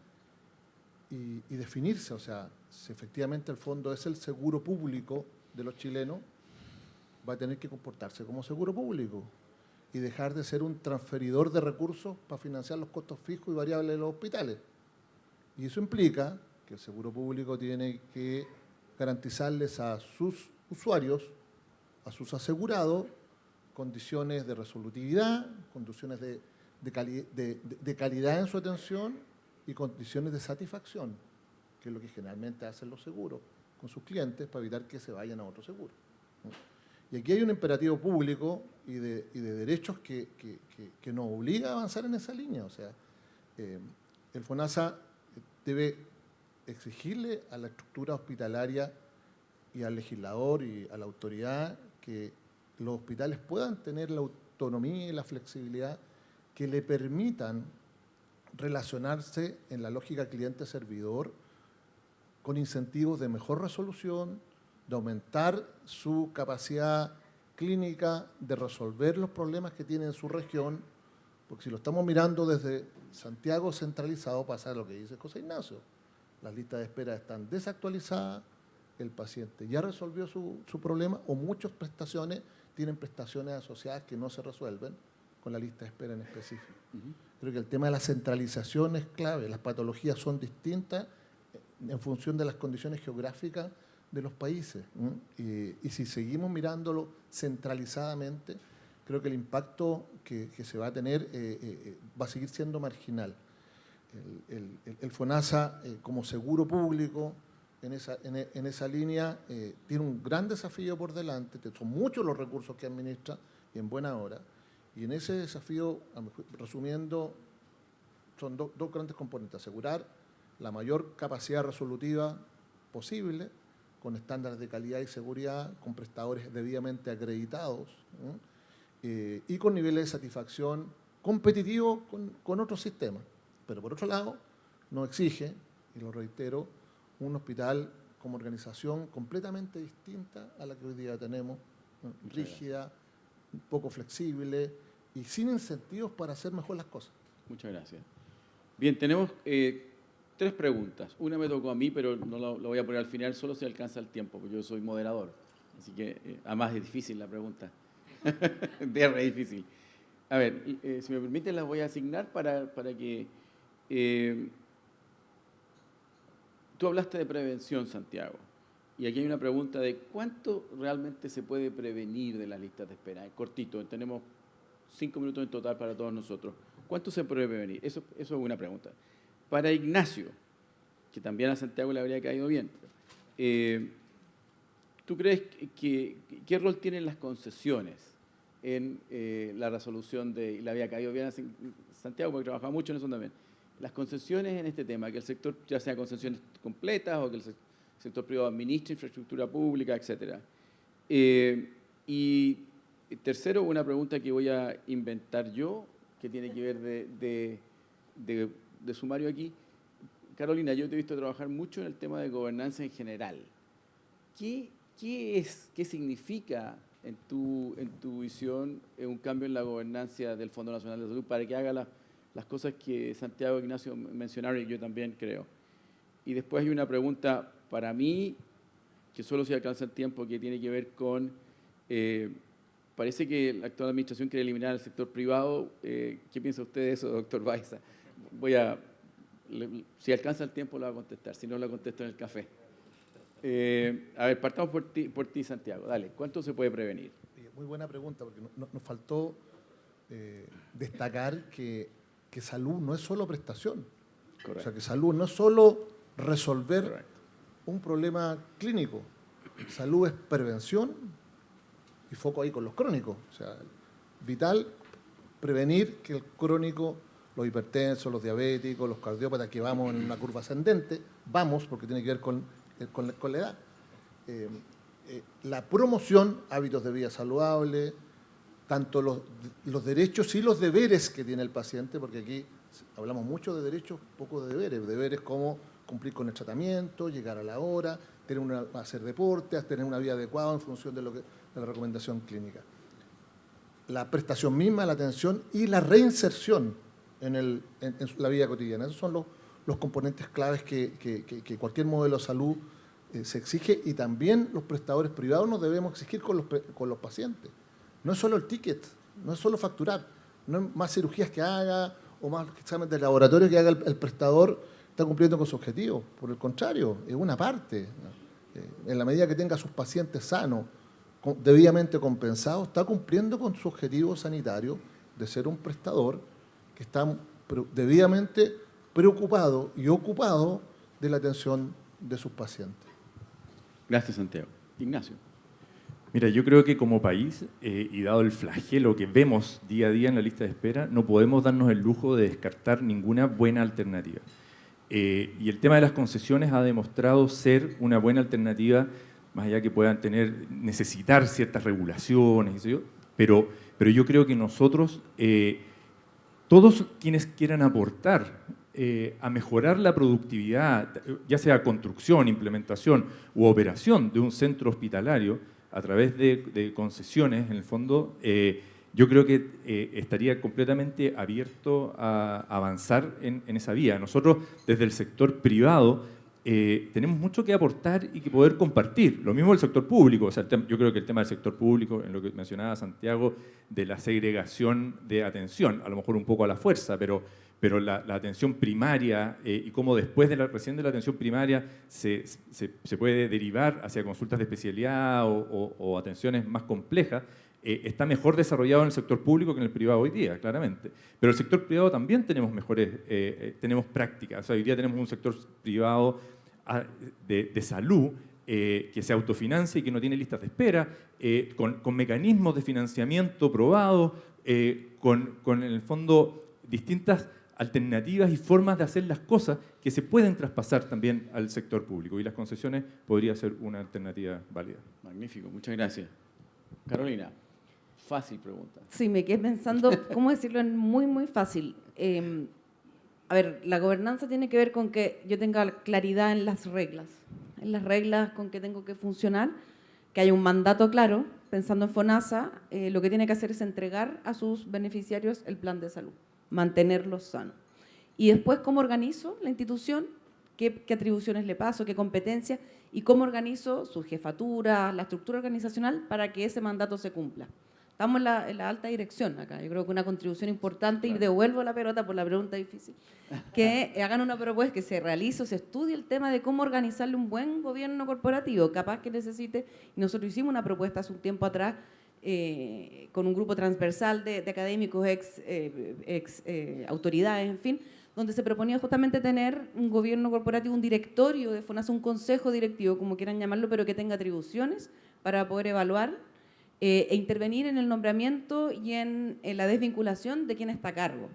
y definirse. O sea, si efectivamente el fondo es el seguro público de los chilenos, va a tener que comportarse como seguro público y dejar de ser un transferidor de recursos para financiar los costos fijos y variables de los hospitales. Y eso implica que el seguro público tiene que garantizarles a sus usuarios, a sus asegurados, condiciones de resolutividad, condiciones de calidad en su atención y condiciones de satisfacción, que es lo que generalmente hacen los seguros con sus clientes para evitar que se vayan a otro seguro. Y aquí hay un imperativo público y de derechos que nos obliga a avanzar en esa línea. O sea, el FONASA debe exigirle a la estructura hospitalaria y al legislador y a la autoridad que los hospitales puedan tener la autonomía y la flexibilidad que le permitan relacionarse en la lógica cliente-servidor con incentivos de mejor resolución, de aumentar su capacidad clínica, de resolver los problemas que tiene en su región, porque si lo estamos mirando desde Santiago centralizado pasa lo que dice José Ignacio. Las listas de espera están desactualizadas, el paciente ya resolvió su problema o muchas prestaciones tienen prestaciones asociadas que no se resuelven con la lista de espera en específico. Creo que el tema de la centralización es clave, las patologías son distintas en función de las condiciones geográficas de los países. Y si seguimos mirándolo centralizadamente, creo que el impacto que se va a tener va a seguir siendo marginal. El FONASA como seguro público en esa línea tiene un gran desafío por delante, son muchos los recursos que administra y en buena hora, y en ese desafío, resumiendo, son dos grandes componentes: asegurar la mayor capacidad resolutiva posible, con estándares de calidad y seguridad, con prestadores debidamente acreditados, y con niveles de satisfacción competitivos con otros sistemas. Pero por otro lado, nos exige, y lo reitero, un hospital como organización completamente distinta a la que hoy día tenemos, ¿no? Rígida, poco flexible y sin incentivos para hacer mejor las cosas. Muchas gracias. Bien, tenemos 3 preguntas. Una me tocó a mí, pero no la voy a poner al final, solo si alcanza el tiempo, porque yo soy moderador. Así que, además es difícil la pregunta. Es re difícil. A ver, si me permiten, las voy a asignar para que... tú hablaste de prevención, Santiago, y aquí hay una pregunta de cuánto realmente se puede prevenir de las listas de espera. Cortito, tenemos 5 minutos en total para todos nosotros. ¿Cuánto se puede prevenir? Eso es una pregunta. Para Ignacio, que también a Santiago le habría caído bien, ¿tú crees qué rol tienen las concesiones en la resolución de, y le había caído bien a Santiago porque trabajaba mucho en eso también, las concesiones en este tema, que el sector, ya sea concesiones completas o que el sector privado administre infraestructura pública, etcétera? Y tercero, una pregunta que voy a inventar yo, que tiene que ver de sumario aquí. Carolina, yo te he visto trabajar mucho en el tema de gobernanza en general. ¿Qué significa en tu visión un cambio en la gobernanza del Fondo Nacional de Salud para que haga las cosas que Santiago e Ignacio mencionaron y yo también creo? Y después hay una pregunta para mí, que solo si alcanza el tiempo, que tiene que ver con, parece que la actual administración quiere eliminar el sector privado. ¿Qué piensa usted de eso, doctor Baiza? Si alcanza el tiempo lo va a contestar, si no lo contesto en el café. A ver, partamos por ti, Santiago. Dale, ¿cuánto se puede prevenir? Muy buena pregunta, porque nos faltó destacar que salud no es solo prestación. Correcto. O sea, que salud no es solo resolver Correcto. Un problema clínico. Salud es prevención y foco ahí con los crónicos. O sea, vital prevenir que el crónico, los hipertensos, los diabéticos, los cardiópatas, que vamos en una curva ascendente, vamos porque tiene que ver con la edad. La promoción, hábitos de vida saludable, tanto los derechos y los deberes que tiene el paciente, porque aquí hablamos mucho de derechos, poco de deberes. Deberes como cumplir con el tratamiento, llegar a la hora, hacer deporte, tener una vida adecuada en función de la recomendación clínica. La prestación misma, la atención y la reinserción en la vida cotidiana. Esos son los componentes claves que cualquier modelo de salud se exige, y también los prestadores privados nos debemos exigir con los pacientes. No es solo el ticket, no es solo facturar, no es más cirugías que haga o más exámenes de laboratorio que haga el prestador, está cumpliendo con su objetivo. Por el contrario, es una parte, ¿no? En la medida que tenga a sus pacientes sanos, debidamente compensados, está cumpliendo con su objetivo sanitario de ser un prestador que está debidamente preocupado y ocupado de la atención de sus pacientes. Gracias, Santiago. Ignacio. Mira, yo creo que como país, y dado el flagelo que vemos día a día en la lista de espera, no podemos darnos el lujo de descartar ninguna buena alternativa. Y el tema de las concesiones ha demostrado ser una buena alternativa, más allá que puedan necesitar ciertas regulaciones, pero yo creo que nosotros todos quienes quieran aportar a mejorar la productividad, ya sea construcción, implementación u operación de un centro hospitalario a través de concesiones, en el fondo, yo creo que estaría completamente abierto a avanzar en esa vía. Nosotros, desde el sector privado, tenemos mucho que aportar y que poder compartir. Lo mismo el sector público. O sea, yo creo que el tema del sector público, en lo que mencionaba Santiago, de la segregación de atención, a lo mejor un poco a la fuerza, pero la atención primaria y cómo después recién de la atención primaria se puede derivar hacia consultas de especialidad o atenciones más complejas, está mejor desarrollado en el sector público que en el privado hoy día, claramente. Pero el sector privado también tenemos tenemos prácticas. O sea, hoy día tenemos un sector privado de salud que se autofinancia y que no tiene listas de espera, con mecanismos de financiamiento probados, con en el fondo distintas alternativas y formas de hacer las cosas que se pueden traspasar también al sector público. Y las concesiones podría ser una alternativa válida. Magnífico, muchas gracias. Carolina, fácil pregunta. Sí, me quedé pensando, ¿cómo decirlo? Muy, muy fácil. A ver, la gobernanza tiene que ver con que yo tenga claridad en las reglas con que tengo que funcionar, que haya un mandato claro, pensando en FONASA, lo que tiene que hacer es entregar a sus beneficiarios el plan de salud, mantenerlos sanos. Y después, ¿cómo organizo la institución? ¿Qué atribuciones le paso? ¿Qué competencias? Y cómo organizo su jefatura, la estructura organizacional para que ese mandato se cumpla. Estamos en la alta dirección acá. Yo creo que una contribución importante, y devuelvo la pelota por la pregunta difícil, que hagan una propuesta, que se realice o se estudie el tema de cómo organizarle un buen gobierno corporativo, capaz que necesite. Y nosotros hicimos una propuesta hace un tiempo atrás con un grupo transversal de académicos, ex autoridades, en fin, donde se proponía justamente tener un gobierno corporativo, un directorio de FONASA, un consejo directivo, como quieran llamarlo, pero que tenga atribuciones para poder evaluar e intervenir en el nombramiento y en la desvinculación de quien está a cargo.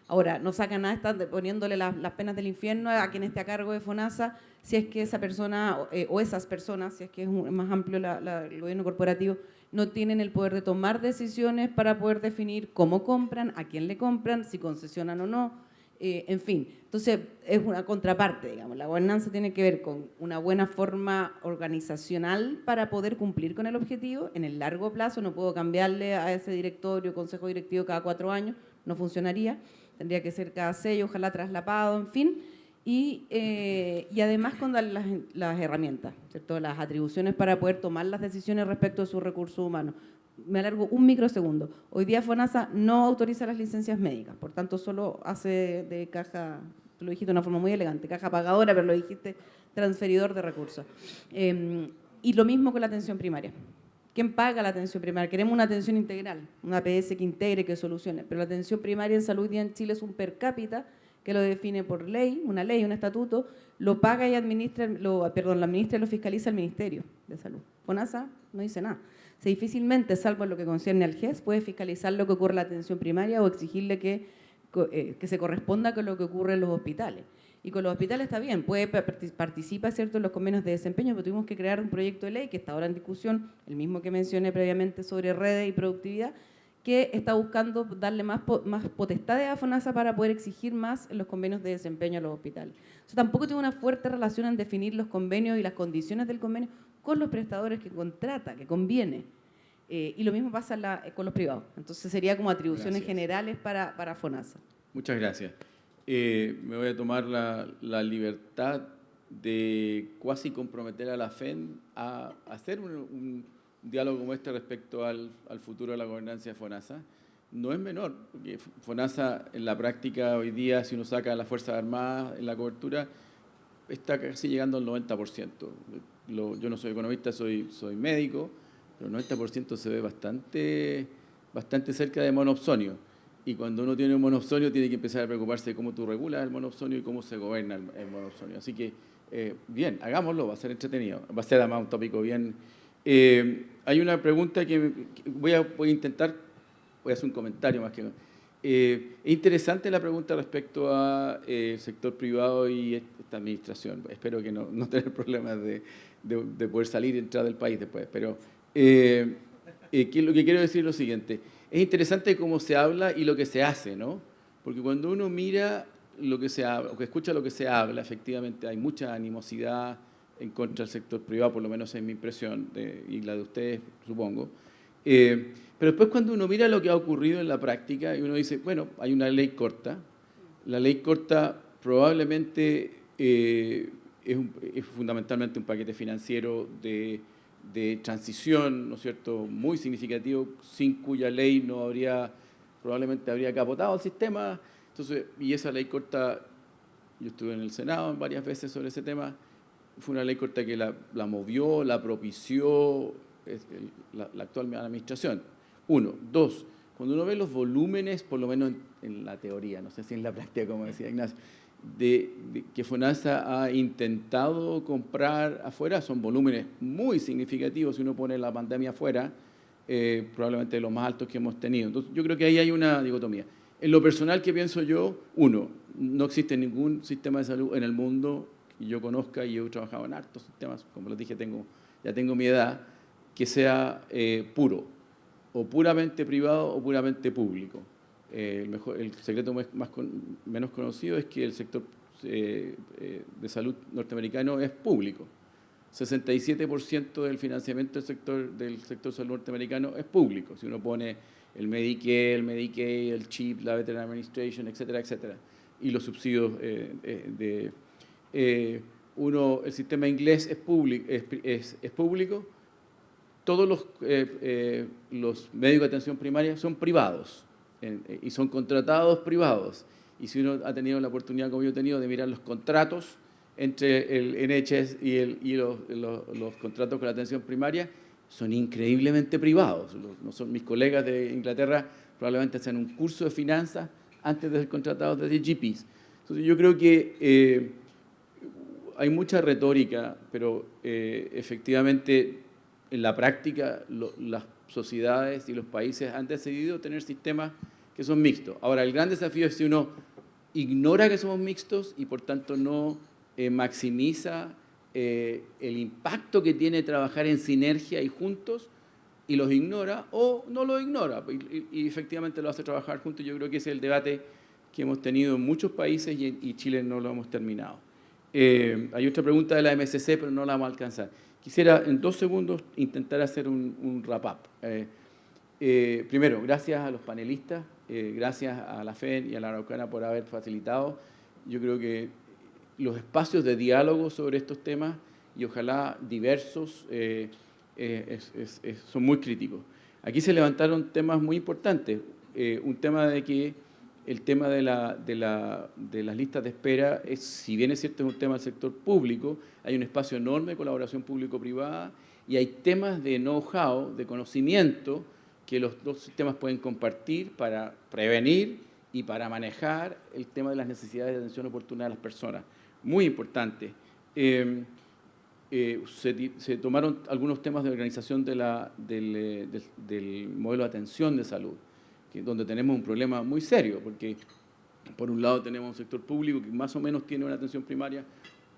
Ahora, no saca nada estar poniéndole las penas del infierno a quien esté a cargo de FONASA si es que esa persona o esas personas, si es que es más amplio el gobierno corporativo, no tienen el poder de tomar decisiones para poder definir cómo compran, a quién le compran, si concesionan o no. En fin, entonces es una contraparte, digamos. La gobernanza tiene que ver con una buena forma organizacional para poder cumplir con el objetivo. En el largo plazo no puedo cambiarle a ese directorio, consejo directivo cada 4 años, no funcionaría. Tendría que ser cada 6, ojalá traslapado, en fin. Y además con las herramientas, ¿cierto? Las atribuciones para poder tomar las decisiones respecto de sus recursos humanos. Me alargo un microsegundo. Hoy día FONASA no autoriza las licencias médicas, por tanto solo hace de caja, tú lo dijiste de una forma muy elegante, caja pagadora, pero lo dijiste transferidor de recursos. Y lo mismo con la atención primaria. ¿Quién paga la atención primaria? Queremos una atención integral, una APS que integre, que solucione, pero la atención primaria en salud hoy día en Chile es un per cápita que lo define por ley, un estatuto, lo paga y administra, lo administra y lo fiscaliza el Ministerio de Salud. FONASA no dice nada. Se difícilmente, salvo en lo que concierne al GES, puede fiscalizar lo que ocurre en la atención primaria o exigirle que se corresponda con lo que ocurre en los hospitales. Y con los hospitales está bien, participa, ¿cierto?, en los convenios de desempeño, pero tuvimos que crear un proyecto de ley que está ahora en discusión, el mismo que mencioné previamente sobre redes y productividad, que está buscando darle más potestades a FONASA para poder exigir más en los convenios de desempeño a los hospitales. O sea, tampoco tiene una fuerte relación en definir los convenios y las condiciones del convenio con los prestadores que contrata, que conviene. Y lo mismo pasa con los privados. Entonces sería como atribuciones generales para FONASA. Muchas gracias. Me voy a tomar la libertad de cuasi comprometer a la FEN a hacer un diálogo como este respecto al futuro de la gobernanza de FONASA. No es menor, porque FONASA en la práctica hoy día, si uno saca a las Fuerzas Armadas en la cobertura, está casi llegando al 90%. Yo no soy economista, soy médico, pero el 90% se ve bastante cerca de monopsonio. Y cuando uno tiene un monopsonio, tiene que empezar a preocuparse de cómo tú regulas el monopsonio y cómo se gobierna el monopsonio. Así que, bien, hagámoslo, va a ser entretenido. Va a ser además un tópico bien. Hay una pregunta que voy a intentar, voy a hacer un comentario más que nada. Es interesante la pregunta respecto al sector privado y esta administración. Espero que no tener problemas de poder salir y entrar del país después. Pero lo que quiero decir es lo siguiente. Es interesante cómo se habla y lo que se hace, ¿no? Porque cuando uno mira lo que se habla, o que escucha lo que se habla, efectivamente hay mucha animosidad en contra del sector privado, por lo menos es mi impresión, y la de ustedes, supongo. Pero después cuando uno mira lo que ha ocurrido en la práctica, y uno dice, bueno, hay una ley corta. La ley corta probablemente es fundamentalmente un paquete financiero de transición, ¿no es cierto?, muy significativo, sin cuya ley no habría, probablemente habría capotado el sistema. Entonces, y esa ley corta, yo estuve en el Senado varias veces sobre ese tema, fue una ley corta que la movió, la propició la actual administración. Uno. Dos, cuando uno ve los volúmenes, por lo menos en la teoría, no sé si en la práctica, como decía Ignacio, que FONASA ha intentado comprar afuera, son volúmenes muy significativos. Si uno pone la pandemia afuera, probablemente los más altos que hemos tenido. Entonces, yo creo que ahí hay una dicotomía. En lo personal, ¿qué pienso yo? Uno, no existe ningún sistema de salud en el mundo que yo conozca, y yo he trabajado en hartos sistemas, como les dije, ya tengo mi edad, que sea puro, o puramente privado o puramente público. El secreto menos conocido es que el sector de salud norteamericano es público. 67% del financiamiento del sector salud norteamericano es público. Si uno pone el Medicare, el Medicaid, el CHIP, la Veteran Administration, etcétera, etcétera, y los subsidios el sistema inglés es público. Todos los médicos de atención primaria son privados y son contratados privados. Y si uno ha tenido la oportunidad, como yo he tenido, de mirar los contratos entre el NHS y los contratos con la atención primaria, son increíblemente privados. Mis colegas de Inglaterra probablemente hacen un curso de finanzas antes de ser contratados desde GPs. Entonces yo creo que hay mucha retórica, pero efectivamente en la práctica las sociedades y los países han decidido tener sistemas que son mixtos. Ahora, el gran desafío es si uno ignora que somos mixtos y por tanto no maximiza el impacto que tiene trabajar en sinergia y juntos, y los ignora, o no los ignora y efectivamente lo hace trabajar juntos. Yo creo que ese es el debate que hemos tenido en muchos países y Chile no lo hemos terminado. Hay otra pregunta de la MSC, pero no la vamos a alcanzar. Quisiera en 2 segundos intentar hacer un wrap-up. Primero, gracias a los panelistas, gracias a la FEN y a la Araucana por haber facilitado. Yo creo que los espacios de diálogo sobre estos temas, y ojalá diversos, son muy críticos. Aquí se levantaron temas muy importantes. Un tema de que el tema de las listas de espera, si bien es cierto, es un tema del sector público, hay un espacio enorme de colaboración público-privada y hay temas de know-how, de conocimiento, que los dos sistemas pueden compartir para prevenir y para manejar el tema de las necesidades de atención oportuna de las personas. Muy importante. Se tomaron algunos temas de organización del modelo de atención de salud, donde tenemos un problema muy serio, porque por un lado tenemos un sector público que más o menos tiene una atención primaria,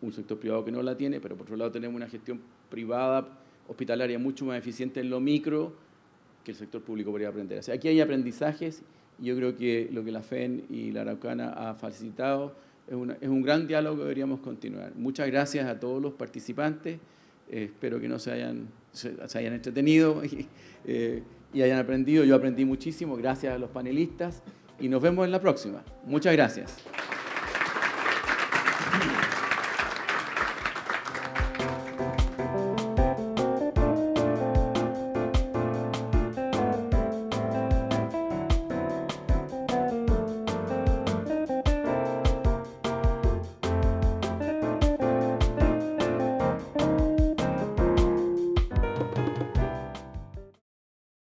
un sector privado que no la tiene, pero por otro lado tenemos una gestión privada hospitalaria mucho más eficiente en lo micro que el sector público podría aprender. O sea, aquí hay aprendizajes, y yo creo que lo que la FEN y la Araucana ha facilitado es un gran diálogo que deberíamos continuar. Muchas gracias a todos los participantes, espero que se hayan entretenido y hayan aprendido. Yo aprendí muchísimo, gracias a los panelistas, y nos vemos en la próxima. Muchas gracias.